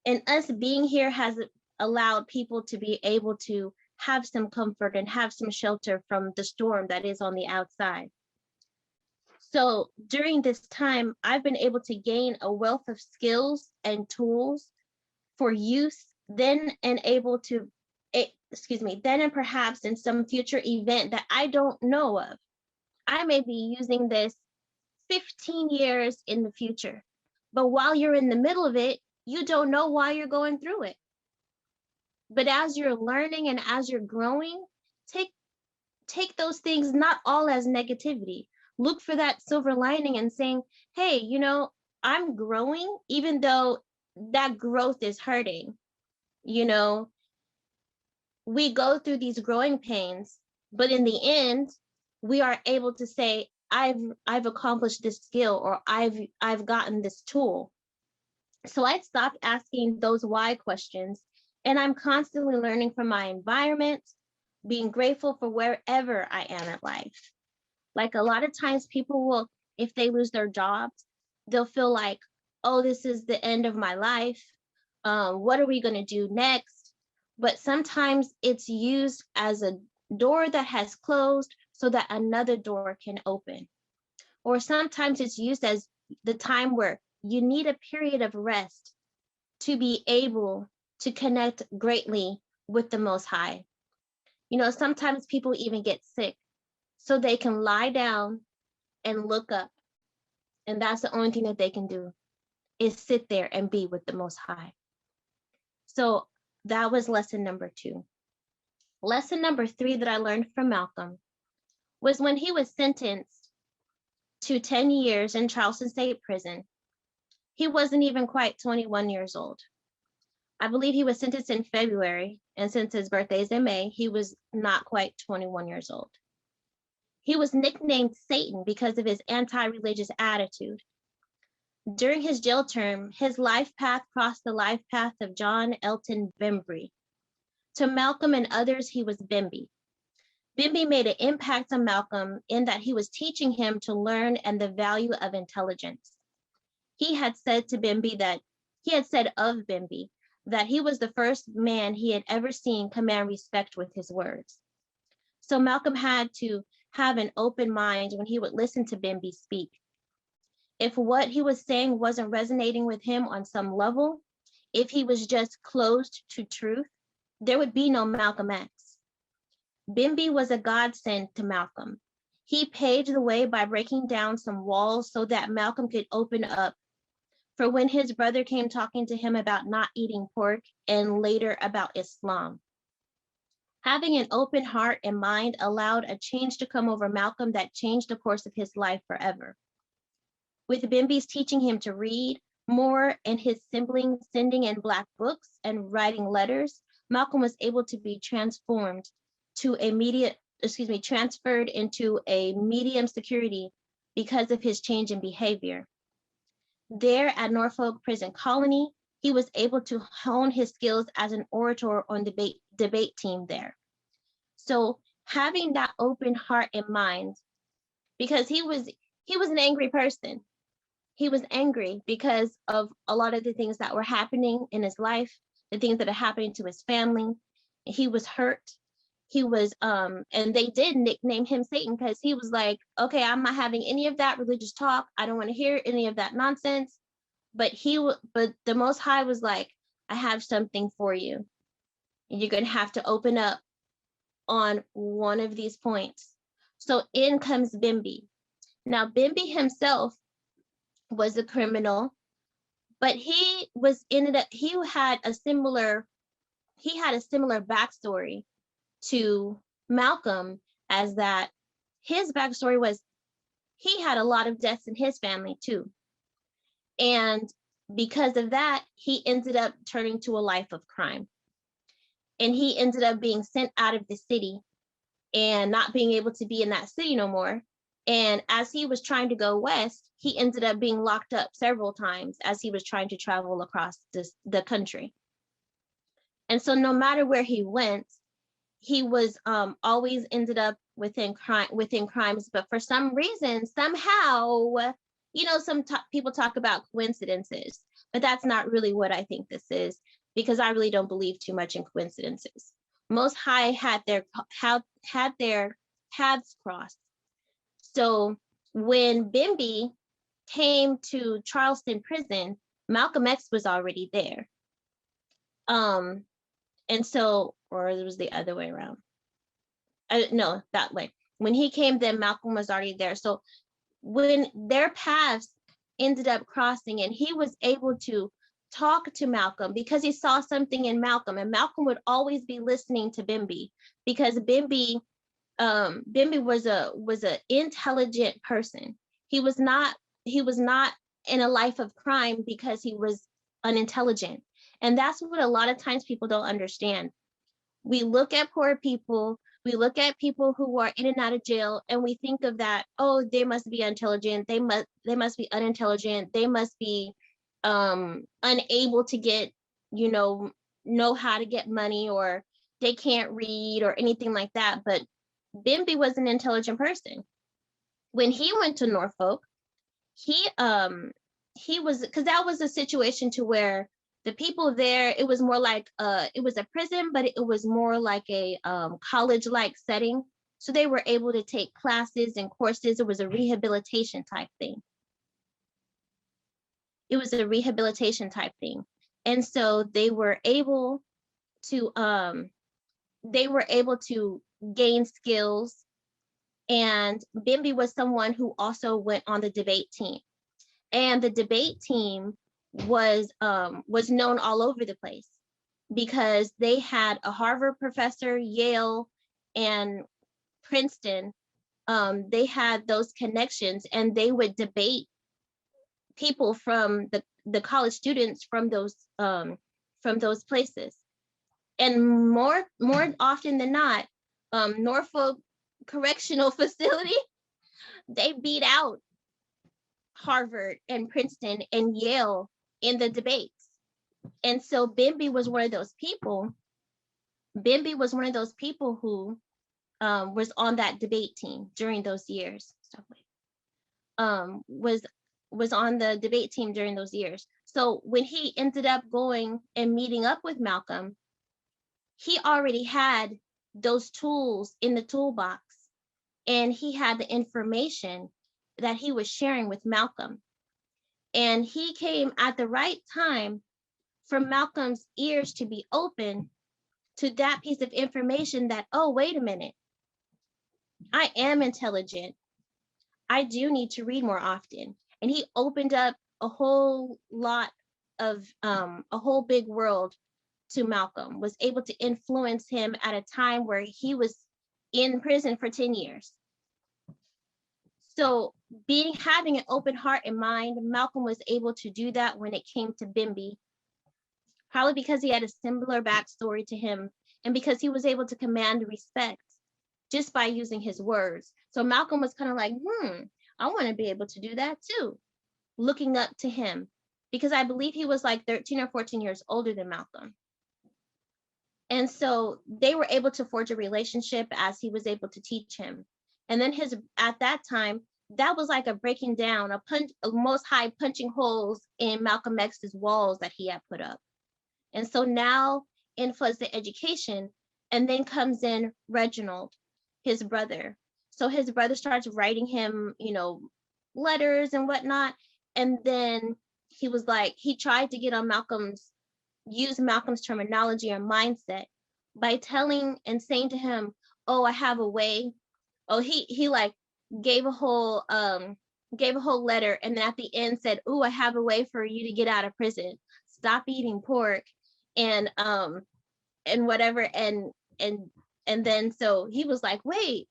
And us being here has allowed people to be able to have some comfort and have some shelter from the storm that is on the outside. So during this time, I've been able to gain a wealth of skills and tools for use, then and perhaps in some future event that I don't know of. I may be using this 15 years in the future, but while you're in the middle of it, you don't know why you're going through it. But as you're learning and as you're growing, take those things not all as negativity. Look for that silver lining and saying, hey, I'm growing, even though that growth is hurting. We go through these growing pains, but in the end, we are able to say, I've accomplished this skill, or I've gotten this tool. So I stopped asking those why questions, and I'm constantly learning from my environment, being grateful for wherever I am in life. Like, a lot of times people will, if they lose their jobs, they'll feel like, oh, this is the end of my life. What are we going to do next? But sometimes it's used as a door that has closed so that another door can open. Or sometimes it's used as the time where you need a period of rest to be able to connect greatly with the Most High. Sometimes people even get sick so they can lie down and look up. And that's the only thing that they can do, is sit there and be with the Most High. So that was lesson number 2. Lesson number 3 that I learned from Malcolm was when he was sentenced to 10 years in Charleston State Prison. He wasn't even quite 21 years old. I believe he was sentenced in February, and since his birthday is in May, he was not quite 21 years old. He was nicknamed Satan because of his anti-religious attitude. During his jail term, his life path crossed the life path of John Elton Bembry, To Malcolm and others, he was Bimby. Bimby made an impact on Malcolm in that he was teaching him to learn and the value of intelligence. He had said of Bimby that he was the first man he had ever seen command respect with his words. So Malcolm had to have an open mind when he would listen to Bimby speak. If what he was saying wasn't resonating with him on some level, if he was just closed to truth, there would be no Malcolm X. Bimby was a godsend to Malcolm. He paved the way by breaking down some walls so that Malcolm could open up. For when his brother came talking to him about not eating pork and later about Islam. Having an open heart and mind allowed a change to come over Malcolm that changed the course of his life forever. With Bimby's teaching him to read more and his siblings sending in Black books and writing letters, Malcolm was able to be transferred into a medium security because of his change in behavior. There at Norfolk Prison Colony, he was able to hone his skills as an orator on the debate team there. So having that open heart and mind, because he was an angry person. He was angry because of a lot of the things that were happening in his life, the things that are happening to his family. He was hurt. He was, and they did nickname him Satan because he was like, okay, I'm not having any of that religious talk. I don't want to hear any of that nonsense. But the Most High was like, I have something for you. You're going to have to open up on one of these points. So in comes Bimby. Now, Bimby himself was a criminal, but he had a similar backstory to Malcolm, as that his backstory was he had a lot of deaths in his family too. And because of that, he ended up turning to a life of crime. And he ended up being sent out of the city and not being able to be in that city no more. And as he was trying to go west, he ended up being locked up several times as he was trying to travel across the country. And so no matter where he went, he was always ended up within crimes. But for some reason, somehow, people talk about coincidences, but that's not really what I think this is, because I really don't believe too much in coincidences. Most High had their paths crossed. So when Bimby came to Charleston prison, Malcolm X was already there. And so, or it was the other way around. No, that way. When he came, then Malcolm was already there. So when their paths ended up crossing, and he was able to talk to Malcolm because he saw something in Malcolm, and Malcolm would always be listening to Bimby because Bimby was an intelligent person. He was not in a life of crime because he was unintelligent. And that's what a lot of times people don't understand. We look at poor people, we look at people who are in and out of jail, and we think of that, oh, they must be intelligent, they must be unintelligent, they must be unable to get, know how to get money, or they can't read or anything like that. But Bimby was an intelligent person. When he went to Norfolk, he was, because that was a situation to where the people there, it was more like it was a prison, but it was more like a college-like setting. So they were able to take classes and courses. It was a rehabilitation type thing. And so they were able to gain skills. And Bimby was someone who also went on the debate team. And the debate team was known all over the place because they had a Harvard professor, Yale, and Princeton. They had those connections, and they would debate people from the college students from those places. And more often than not, Norfolk Correctional Facility, they beat out Harvard and Princeton and Yale in the debates. And so Bimby was one of those people Bimby was one of those people who was on that debate team during those years. Was on the debate team during those years. So when he ended up going and meeting up with Malcolm, he already had those tools in the toolbox, and he had the information that he was sharing with Malcolm. And he came at the right time for Malcolm's ears to be open to that piece of information that, oh, wait a minute, I am intelligent. I do need to read more often. And he opened up a whole lot of, a whole big world to Malcolm, was able to influence him at a time where he was in prison for 10 years. So having an open heart and mind, Malcolm was able to do that when it came to Bimby, probably because he had a similar backstory to him and because he was able to command respect just by using his words. So Malcolm was kind of like, I want to be able to do that too, looking up to him, because I believe he was like 13 or 14 years older than Malcolm. And so they were able to forge a relationship as he was able to teach him. And then at that time, that was like a breaking down, a Most High punching holes in Malcolm X's walls that he had put up. And so now inflows the education, and then comes in Reginald, his brother. So his brother starts writing him, letters and whatnot. And then he was like, he tried to get on use Malcolm's terminology or mindset by telling and saying to him, oh, I have a way. Oh, he like gave a whole letter, and then at the end said, oh, I have a way for you to get out of prison. Stop eating pork and whatever. And then so he was like, wait,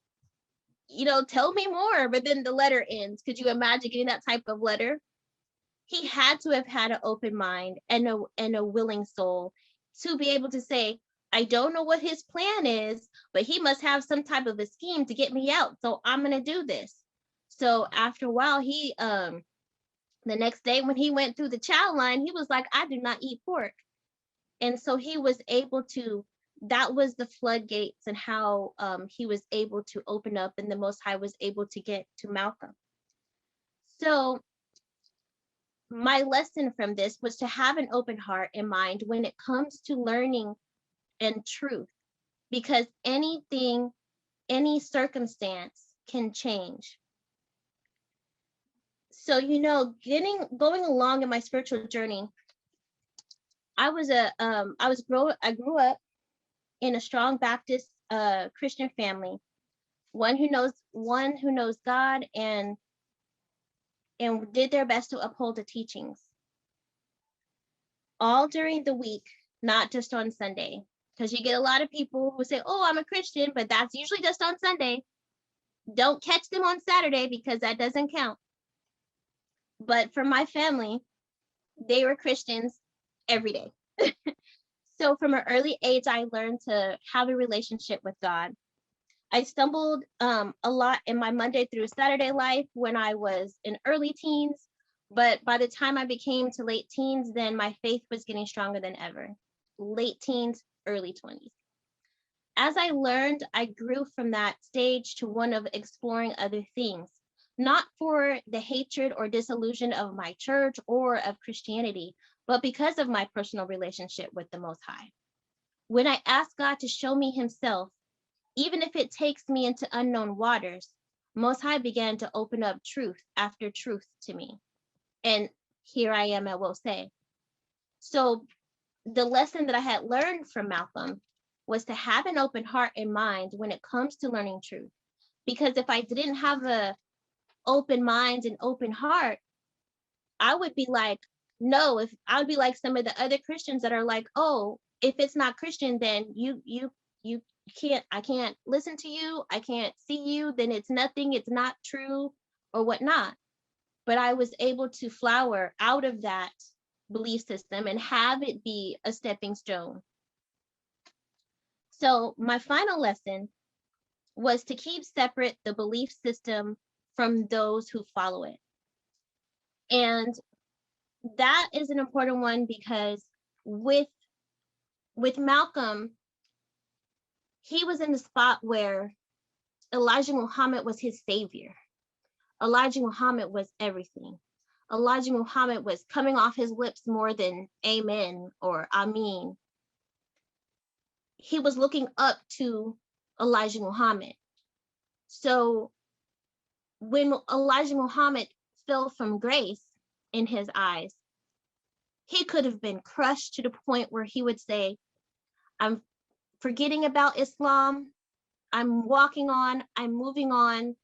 tell me more. But then the letter ends. Could you imagine getting that type of letter? He had to have had an open mind and a willing soul to be able to say, I don't know what his plan is, but he must have some type of a scheme to get me out. So I'm going to do this. So after a while, he, the next day when he went through the chow line, he was like, I do not eat pork. And so he was able to, that was the floodgates and how he was able to open up, and the Most High was able to get to Malcolm. So my lesson from this was to have an open heart and mind when it comes to learning and truth, because anything, any circumstance can change. So, going along in my spiritual journey, I grew up in a strong Baptist Christian family, one who knows God and did their best to uphold the teachings all during the week, not just on Sunday. Because you get a lot of people who say, oh, I'm a Christian, but that's usually just on Sunday. Don't catch them on Saturday because that doesn't count. But for my family, they were Christians every day. So from an early age, I learned to have a relationship with God. I stumbled a lot in my Monday through Saturday life when I was in early teens. But by the time I became to late teens, then my faith was getting stronger than ever. Late teens, early 20s. As I learned, I grew from that stage to one of exploring other things, not for the hatred or disillusion of my church or of Christianity, but because of my personal relationship with the Most High. When I asked God to show me himself, even if it takes me into unknown waters, Most High began to open up truth after truth to me. And here I am at Will Say. So the lesson that I had learned from Malcolm was to have an open heart and mind when it comes to learning truth. Because if I didn't have a open mind and open heart, I would be like, no, I would be like some of the other Christians that are like, oh, if it's not Christian, then you can't, I can't listen to you, I can't see you, then it's nothing, it's not true or whatnot. But I was able to flower out of that belief system and have it be a stepping stone. So my final lesson was to keep separate the belief system from those who follow it. And that is an important one because with Malcolm, he was in the spot where Elijah Muhammad was his savior. Elijah Muhammad was everything. Elijah Muhammad was coming off his lips more than amen or ameen. He was looking up to Elijah Muhammad. So when Elijah Muhammad fell from grace in his eyes, he could have been crushed to the point where he would say, I'm forgetting about Islam. I'm walking on, I'm moving on.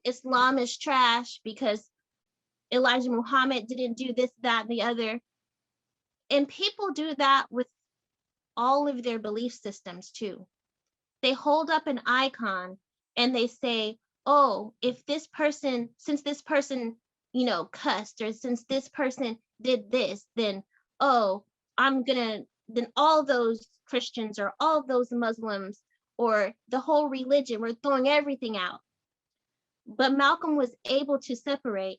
Islam is trash because Elijah Muhammad didn't do this, that, and the other. And people do that with all of their belief systems too. They hold up an icon and they say, oh, if this person, since this person, cussed, or since this person did this, then, oh, then all those Christians or all those Muslims or the whole religion, we're throwing everything out. But Malcolm was able to separate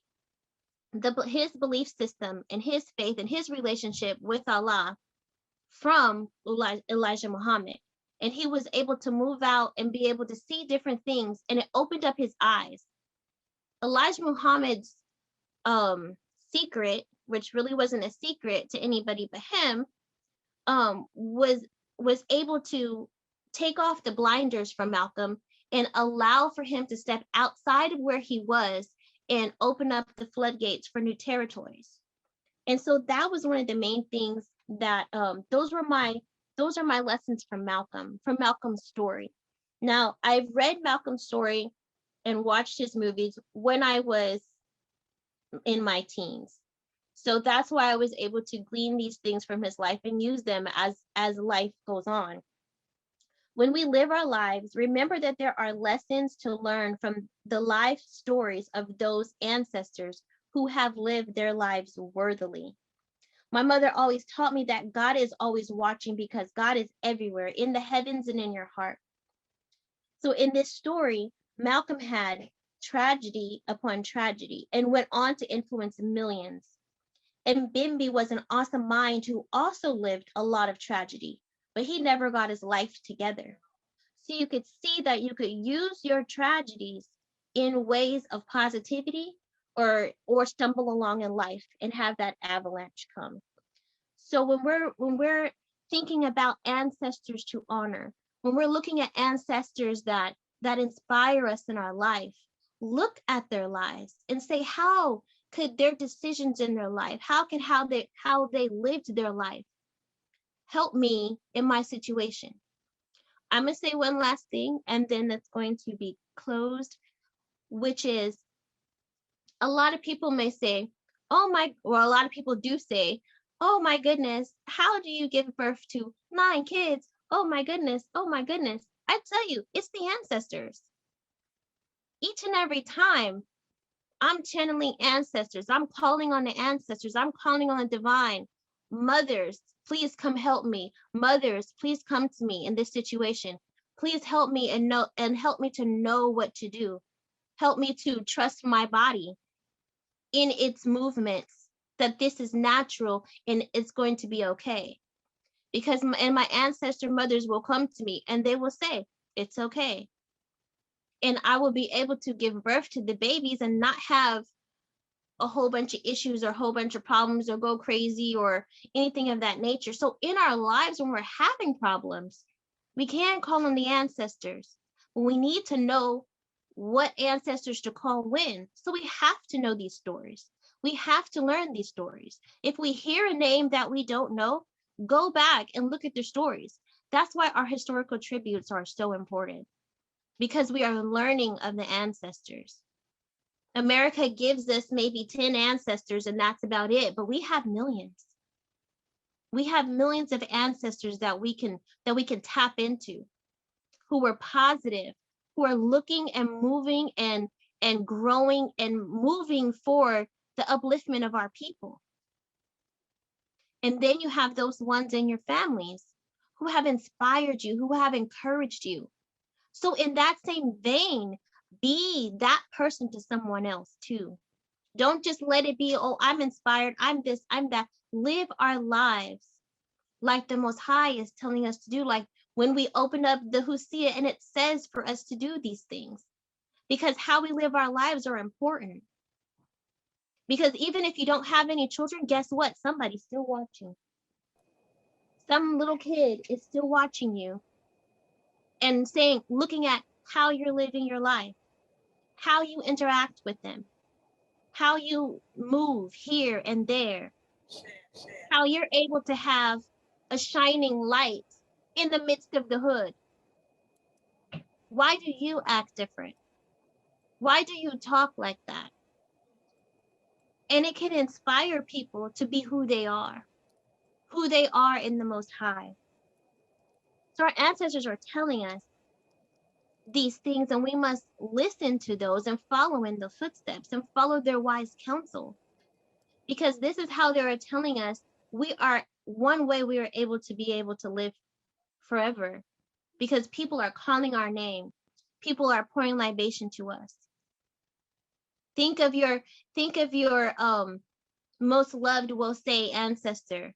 his belief system and his faith and his relationship with Allah from Elijah Muhammad. And he was able to move out and be able to see different things, and it opened up his eyes. Elijah Muhammad's secret, which really wasn't a secret to anybody but him, was able to take off the blinders from Malcolm and allow for him to step outside of where he was and open up the floodgates for new territories. And so that was one of the main things that those are my lessons from Malcolm's story. Now, I've read Malcolm's story and watched his movies when I was in my teens. So that's why I was able to glean these things from his life and use them as life goes on. When we live our lives, remember that there are lessons to learn from the life stories of those ancestors who have lived their lives worthily. My mother always taught me that God is always watching because God is everywhere, in the heavens and in your heart. So in this story, Malcolm had tragedy upon tragedy and went on to influence millions. And Bimby was an awesome mind who also lived a lot of tragedy, but he never got his life together. So you could see that you could use your tragedies in ways of positivity or stumble along in life and have that avalanche come. So when we're thinking about ancestors to honor, when we're looking at ancestors that inspire us in our life, look at their lives and say, how could their decisions in their life, how they lived their life help me in my situation? I'm going to say one last thing, and then it's going to be closed, which is a lot of people may say, a lot of people do say, oh my goodness, how do you give birth to 9 kids? Oh my goodness, oh my goodness. I tell you, it's the ancestors. Each and every time I'm channeling ancestors, I'm calling on the ancestors, I'm calling on the divine. Mothers, please come help me. Mothers, please come to me in this situation. Please help me and help me to know what to do. Help me to trust my body in its movements, that this is natural and it's going to be okay. Because my ancestor mothers will come to me and they will say, it's okay. And I will be able to give birth to the babies and not have a whole bunch of issues or a whole bunch of problems or go crazy or anything of that nature. So in our lives, when we're having problems, we can call on the ancestors. We need to know what ancestors to call when. So we have to know these stories. We have to learn these stories. If we hear a name that we don't know, go back and look at their stories. That's why our historical tributes are so important, because we are learning of the ancestors. America gives us maybe 10 ancestors and that's about it, but we have millions. We have millions of ancestors that we can tap into, who were positive, who are looking and moving and growing and moving for the upliftment of our people. And then you have those ones in your families who have inspired you, who have encouraged you. So in that same vein, be that person to someone else too. Don't just let it be, oh, I'm inspired, I'm this, I'm that. Live our lives like the Most High is telling us to do, like when we open up the Hosea and it says for us to do these things, because how we live our lives are important. Because even if you don't have any children, guess what? Somebody's still watching. Some little kid is still watching you and saying, looking at how you're living your life, how you interact with them, how you move here and there, how you're able to have a shining light in the midst of the hood. Why do you act different? Why do you talk like that? And it can inspire people to be who they are in the Most High. So our ancestors are telling us these things, and we must listen to those and follow in the footsteps and follow their wise counsel, because this is how they are telling us we are one way we are able to live forever, because people are calling our name, people are pouring libation to us. Think of your most loved, we'll say, ancestor,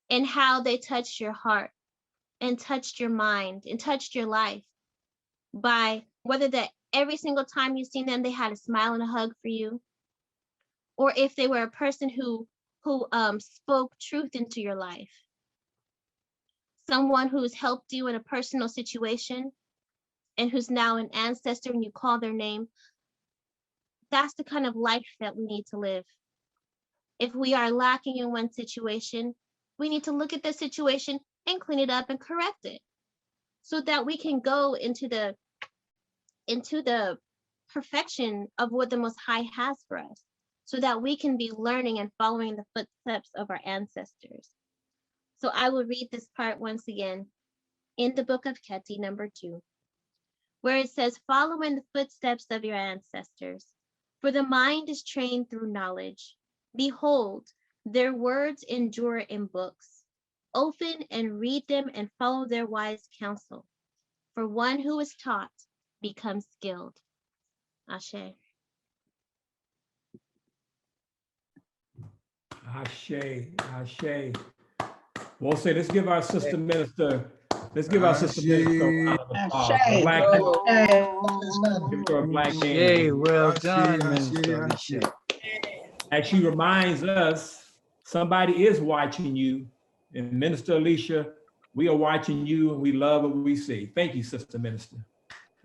and how they touched your heart and touched your mind and touched your life, by whether that every single time you've seen them, they had a smile and a hug for you, or if they were a person who spoke truth into your life, someone who's helped you in a personal situation and who's now an ancestor and you call their name. That's the kind of life that we need to live. If we are lacking in one situation, we need to look at the situation and clean it up and correct it, so that we can go into the perfection of what the Most High has for us, so that we can be learning and following the footsteps of our ancestors. So I will read this part once again in the book of Keti, number 2, where it says, follow in the footsteps of your ancestors, for the mind is trained through knowledge. Behold, their words endure in books. Open and read them and follow their wise counsel. For one who is taught becomes skilled. Ashe. Ashe, Ashe. We'll say, let's give our sister minister, let's give our sister minister a round of applause. A black hand. Give her a black hand. Yay, well Ashe, done, ashe, Minister ashe. Alicia. As she reminds us, somebody is watching you. And Minister Alicia, we are watching you and we love what we see. Thank you, Sister Minister.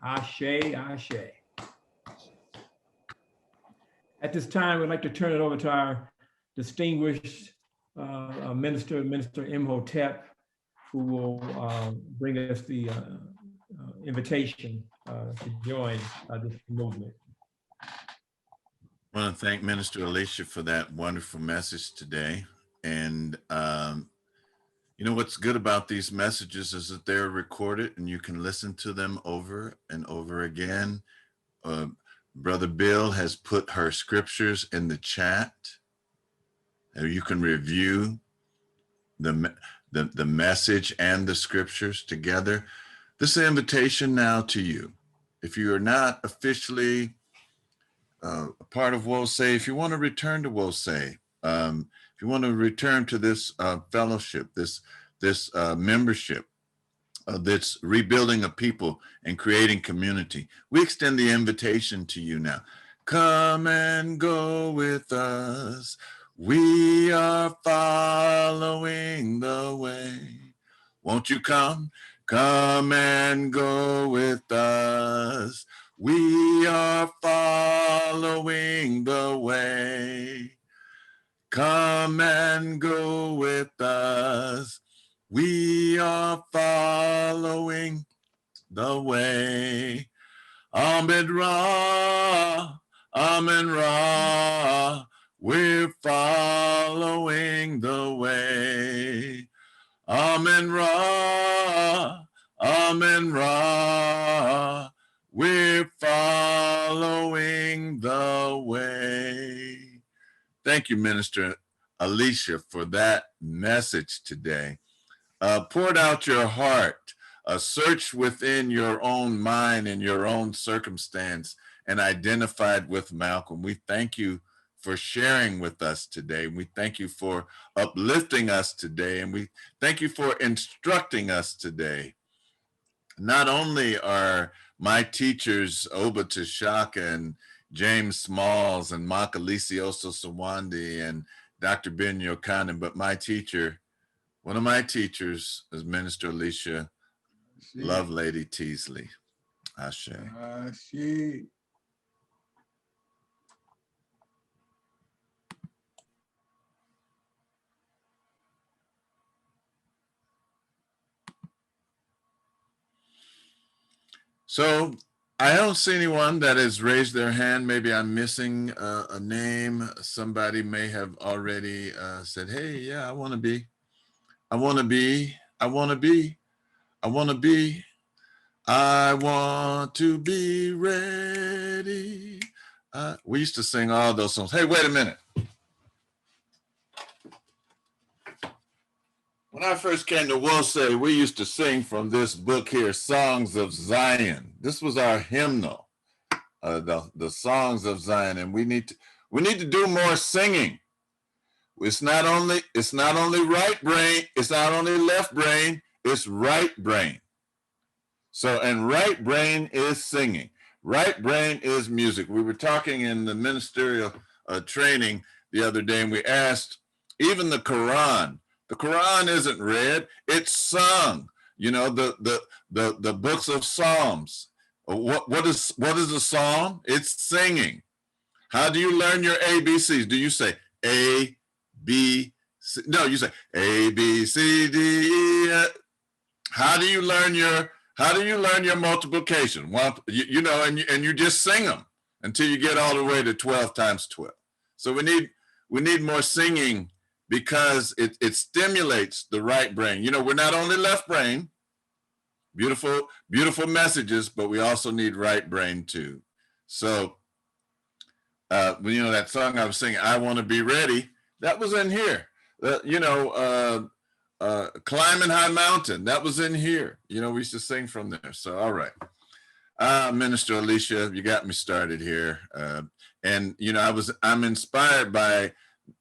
Ashe, Ashe. At this time, we'd like to turn it over to our distinguished Minister Imhotep, who will bring us the invitation to join this movement. I want to thank Minister Alicia for that wonderful message today. And you know, what's good about these messages is that they're recorded and you can listen to them over and over again. Brother Bill has put her scriptures in the chat. You can review the message and the scriptures together. This is an invitation now to you. If you are not officially a part of WOSE, if you want to return to WOSE, if you want to return to this fellowship, this membership, that's rebuilding a people and creating community, we extend the invitation to you now. Come and go with us. We are following the way. Won't you come? Come and go with us. We are following the way. Come and go with us. We are following the way. Amen Ra, Amen Ra. We're following the way. Amen Ra, Amen Ra. We're following the way. Thank you, Minister Alicia, for that message today. Poured out your heart, searched within your own mind and your own circumstance, and identified with Malcolm. We thank you for sharing with us today. We thank you for uplifting us today, and we thank you for instructing us today. not only are my teachers, Oba Tashaka and James Smalls and Makalisi Sawandi and Dr. Ben Yokanan, but my teacher, one of my teachers is Minister Alicia, Love Lady Teasley. Ashe. Ashe. So I don't see anyone that has raised their hand. Maybe I'm missing a name. Somebody may have already said, hey, yeah, I want to be. I want to be. I want to be. I want to be. I want to be ready. We used to sing all those songs. Hey, wait a minute. When I first came to Wosay, we used to sing from this book here, Songs of Zion. This was our hymnal, the Songs of Zion, and we need to do more singing. It's not only right brain, it's not only left brain, it's right brain. So, and right brain is singing. Right brain is music. We were talking in the ministerial training the other day, and we asked, even the Quran isn't read, it's sung. You know, the books of Psalms. What is a psalm? It's singing. How do you learn your ABCs? Do you say A, B, C? No, you say A, B, C, D, E. How do you learn your multiplication? Well, you know, and you just sing them until you get all the way to 12 times 12. So we need more singing, because it stimulates the right brain. You know, we're not only left brain, beautiful messages, but we also need right brain too. So, you know, that song I was singing, I Want to Be Ready, that was in here. Climbing High Mountain, that was in here. You know, we used to sing from there. So, all right. Minister Alicia, you got me started here. And, you know, I'm inspired by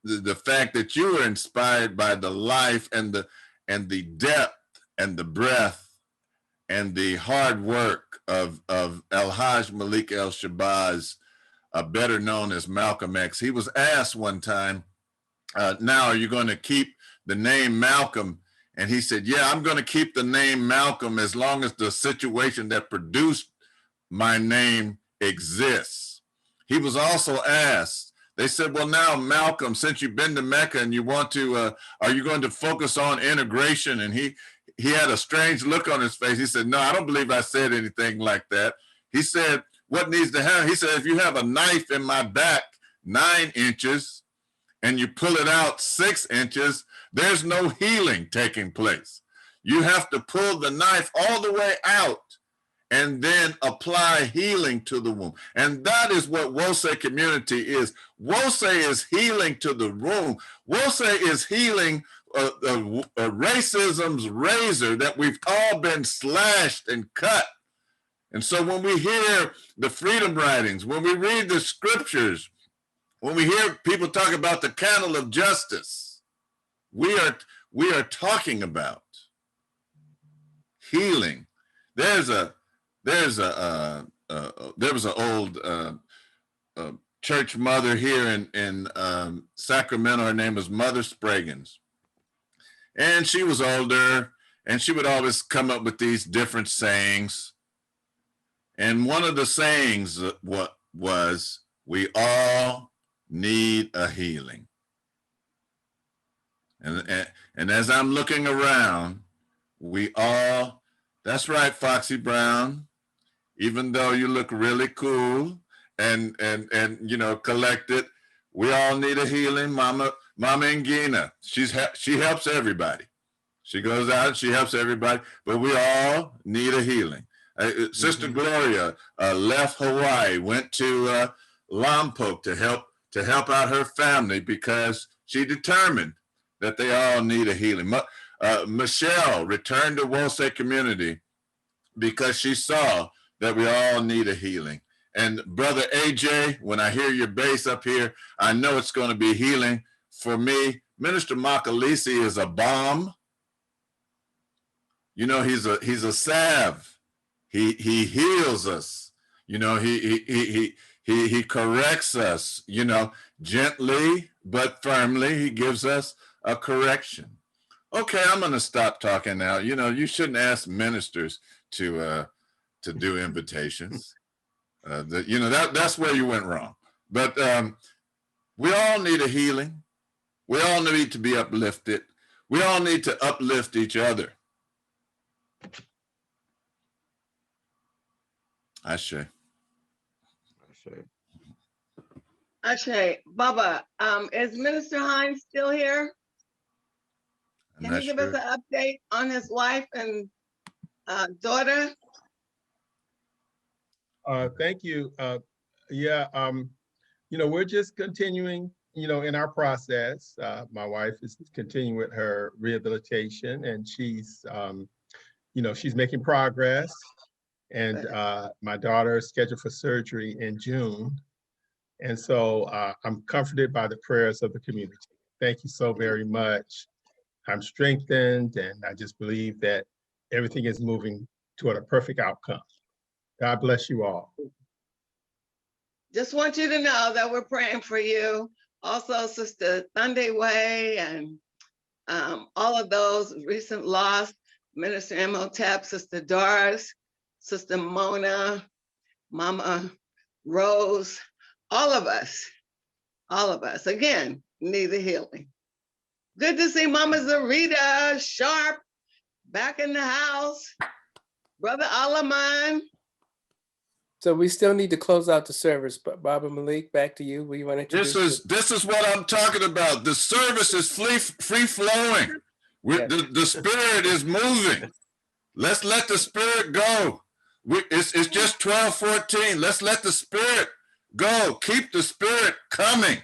the fact that you were inspired by the life and the depth and the breadth and the hard work of El-Hajj Malik El-Shabazz, better known as Malcolm X. He was asked one time, now are you going to keep the name Malcolm? And he said, yeah, I'm going to keep the name Malcolm as long as the situation that produced my name exists. He was also asked, they said, well, now, Malcolm, since you've been to Mecca and you want to, are you going to focus on integration? And he had a strange look on his face. He said, no, I don't believe I said anything like that. He said, what needs to happen? He said, if you have a knife in my back 9 inches and you pull it out 6 inches, there's no healing taking place. You have to pull the knife all the way out and then apply healing to the womb. And that is what Wosay community is. Wosay is healing to the womb. Wosay is healing racism's razor that we've all been slashed and cut. And so when we hear the freedom writings, when we read the scriptures, when we hear people talk about the candle of justice, we are talking about healing. There was an old church mother here in Sacramento. Her name was Mother Spraggins, and she was older, and she would always come up with these different sayings. And one of the sayings was, we all need a healing. And as I'm looking around, that's right, Foxy Brown, even though you look really cool and you know, collected, we all need a healing. Mama Ngina, she helps everybody. She goes out and she helps everybody, but we all need a healing. Sister Gloria left Hawaii, went to Lompoc to help out her family because she determined that they all need a healing. Michelle returned to Wosay community because she saw that we all need a healing. And Brother AJ, when I hear your bass up here, I know it's going to be healing for me. Minister Makalisi is a bomb. You know, he's a salve He heals us. You know, he corrects us, you know, gently but firmly. He gives us a correction. Okay, I'm going to stop talking now. You know, you shouldn't ask ministers to do invitations. You know, that's where you went wrong. But we all need a healing. We all need to be uplifted. We all need to uplift each other. Ashe. Ashe, Baba, is Minister Hines still here? Can you give us an update on his wife and daughter? Thank you. Yeah, you know, we're just continuing, you know, in our process. My wife is continuing with her rehabilitation, and she's, you know, she's making progress. And my daughter is scheduled for surgery in June. And so I'm comforted by the prayers of the community. Thank you so very much. I'm strengthened, and I just believe that everything is moving toward a perfect outcome. God bless you all. Just want you to know that we're praying for you. Also, Sister Sunday Way and all of those recent loss, Minister Imhotep, Sister Doris, Sister Mona, Mama Rose, all of us, again, need the healing. Good to see Mama Zarita Sharp back in the house. Brother Alaman. So we still need to close out the service, but Baba Malik, back to you. We want to introduce this is what I'm talking about. The service is free flowing. The spirit is moving. Let's let the spirit go. It's just 12:14. Let's let the spirit go. Keep the spirit coming.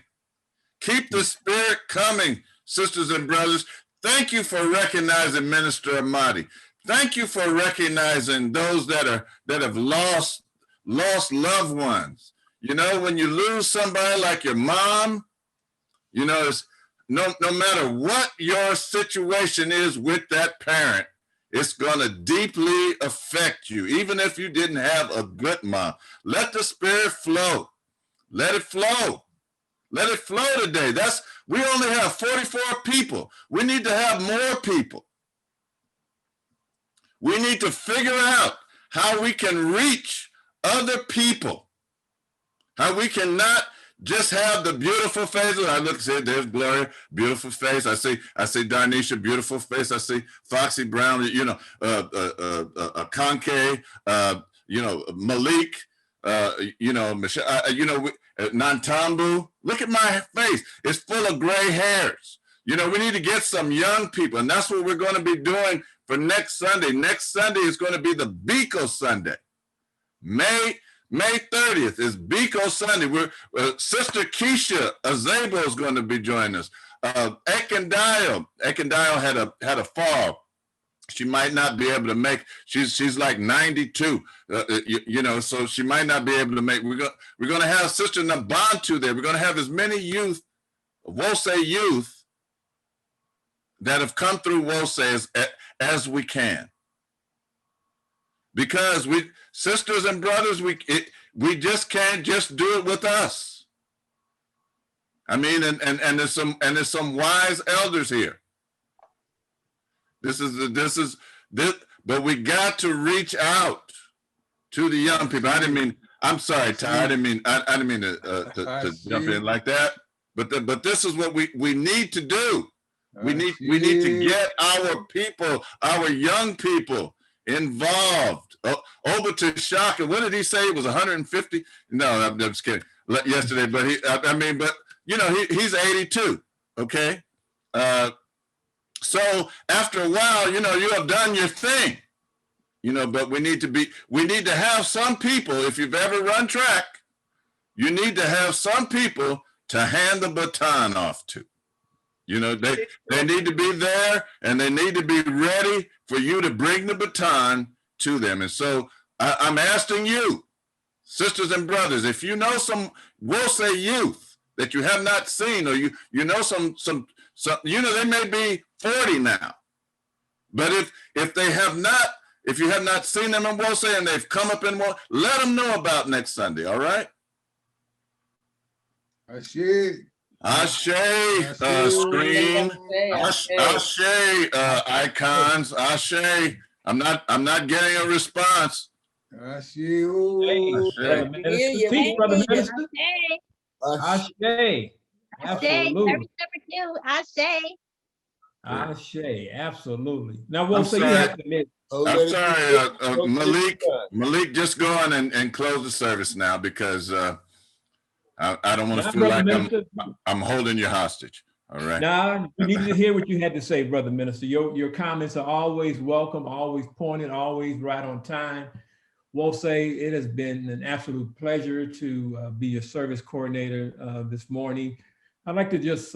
Keep the spirit coming, sisters and brothers. Thank you for recognizing Minister Amadi. Thank you for recognizing those that have lost loved ones. You know, when you lose somebody like your mom, you know, it's no matter what your situation is with that parent, it's going to deeply affect you, even if you didn't have a good mom. Let the spirit flow. Let it flow. Let it flow today. We only have 44 people. We need to have more people. We need to figure out how we can reach other people, how we can not just have the beautiful faces. I look, say, there's Gloria, beautiful face. I see Darnisha, beautiful face. I see Foxy Brown, you know, Conke, you know, Malik, you know, Michelle, you know, Nantambu. Look at my face. It's full of gray hairs. You know, we need to get some young people, and that's what we're going to be doing for next Sunday. Next Sunday is going to be the Biko Sunday. May 30th is Biko Sunday. Sister Keisha Azabo is going to be joining us. Ekendayo had a fall. She might not be able to make. She's like 92, you know, so she might not be able to make. We're going to have Sister Nabantu there. We're going to have as many youth, Wose youth, that have come through Wose as we can. Because we, sisters and brothers, we just can't just do it with us. I mean, and there's some wise elders here. But we got to reach out to the young people. I'm sorry, Ty, I didn't mean to jump in like that. But this is what we need to do. We need to get our people, our young people involved. Over Shaka, what did he say? It was 150? No, I'm just kidding. Yesterday, but but you know, he's 82. Okay. So after a while, you know, you have done your thing, you know, but we need to have some people. If you've ever run track, you need to have some people to hand the baton off to. You know, they need to be there, and they need to be ready for you to bring the baton to them. And so I'm asking you, sisters and brothers, if you know some, we'll say youth that you have not seen, or you know some, you know, they may be 40 now, but if they have not, If you have not seen them in Wose and they've come up in one, let them know about next Sunday, all right? Ashe. Ashe, screen. Ashe, icons. Ashe. I'm not getting a response. Ashe. Hey, brother minister. Teach, brother minister. Ashe. Absolutely. Ashe, absolutely. Now, we'll say you have to admit. I'm sorry, Malik, just go on and close the service now because I don't want to feel like I'm holding you hostage. All right. Nah, we needed to hear what you had to say, brother minister. Your comments are always welcome, always pointed, always right on time. We'll say it has been an absolute pleasure to be your service coordinator this morning. I'd like to just,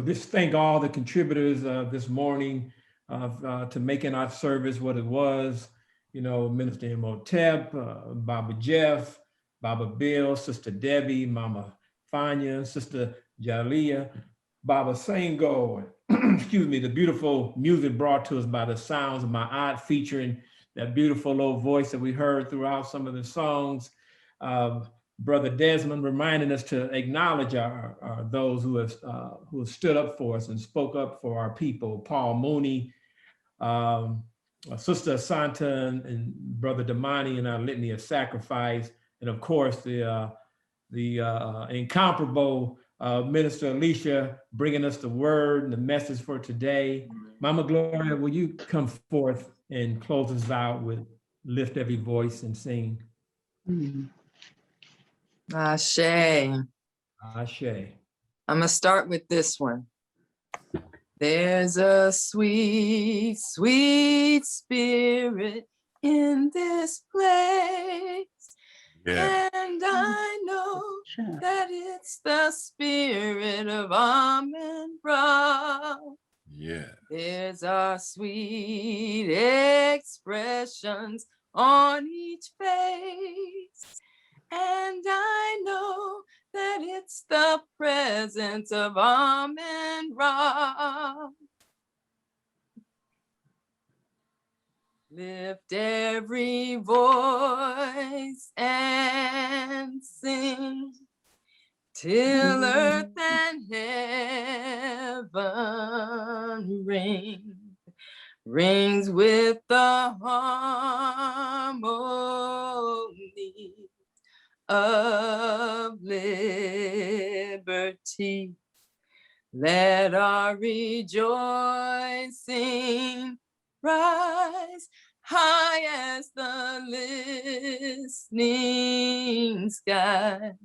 just thank all the contributors this morning to making our service what it was. Minister Imhotep, Baba Jeff, Baba Bill, Sister Debbie, Mama Fanya, Sister Jalia, Baba Sango, excuse me, the beautiful music brought to us by the sounds of my aunt, featuring that beautiful low voice that we heard throughout some of the songs. Brother Desmond reminding us to acknowledge those who have stood up for us and spoke up for our people. Paul Mooney, Sister Asanta, and Brother Damani in our litany of sacrifice, and of course the incomparable Minister Alicia bringing us the word and the message for today. Mama Gloria, will you come forth and close us out with Lift Every Voice and Sing? Ashe. Ashe. I'm gonna start with this one. There's a sweet, sweet spirit in this place. Yeah. And I know that it's the spirit of Amen Ra. Yeah. There's our sweet expressions on each face. And I know that it's the presence of Amen Ra. Lift every voice and sing till earth and heaven rings with the harmony of liberty. Let our rejoicing rise high as the listening sky.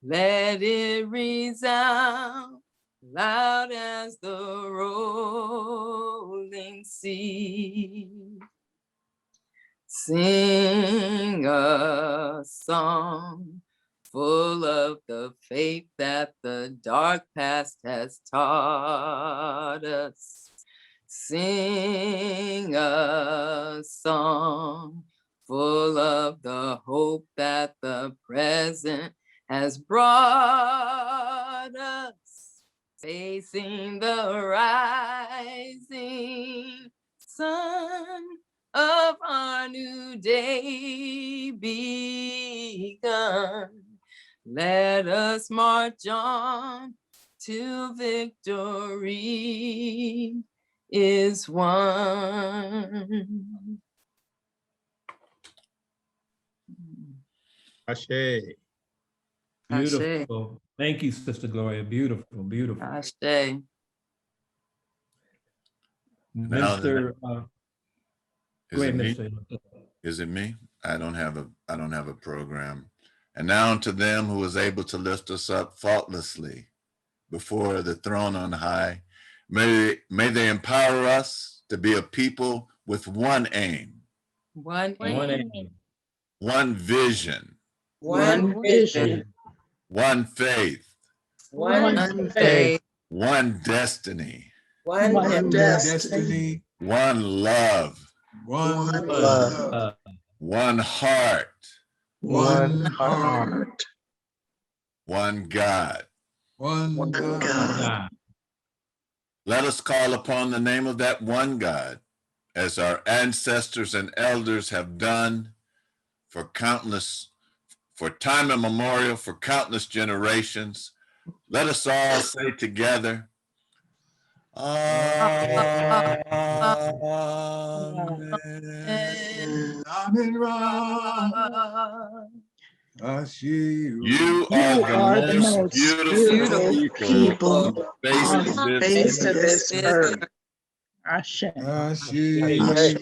Let it resound loud as the rolling sea. Sing a song full of the faith that the dark past has taught us. Sing a song full of the hope that the present has brought us. Facing the rising sun of our new day begun. Let us march on till victory is won. Ashe. Beautiful. Thank you, Sister Gloria. Beautiful, beautiful. Ashe. Minister, go ahead, Minister. Is it me? I don't have a program. And now unto them who is able to lift us up faultlessly before the throne on high, may they empower us to be a people with one aim, one aim, one vision, one vision, one faith, one faith, one destiny, one destiny, one love, one love, one heart, one heart, one God. One God. Let us call upon the name of that one God as our ancestors and elders have done for time immemorial, for countless generations. Let us all say together, Amen. Amen. You are the most beautiful people on the face of this earth. Ashe. Ashe. Ashe.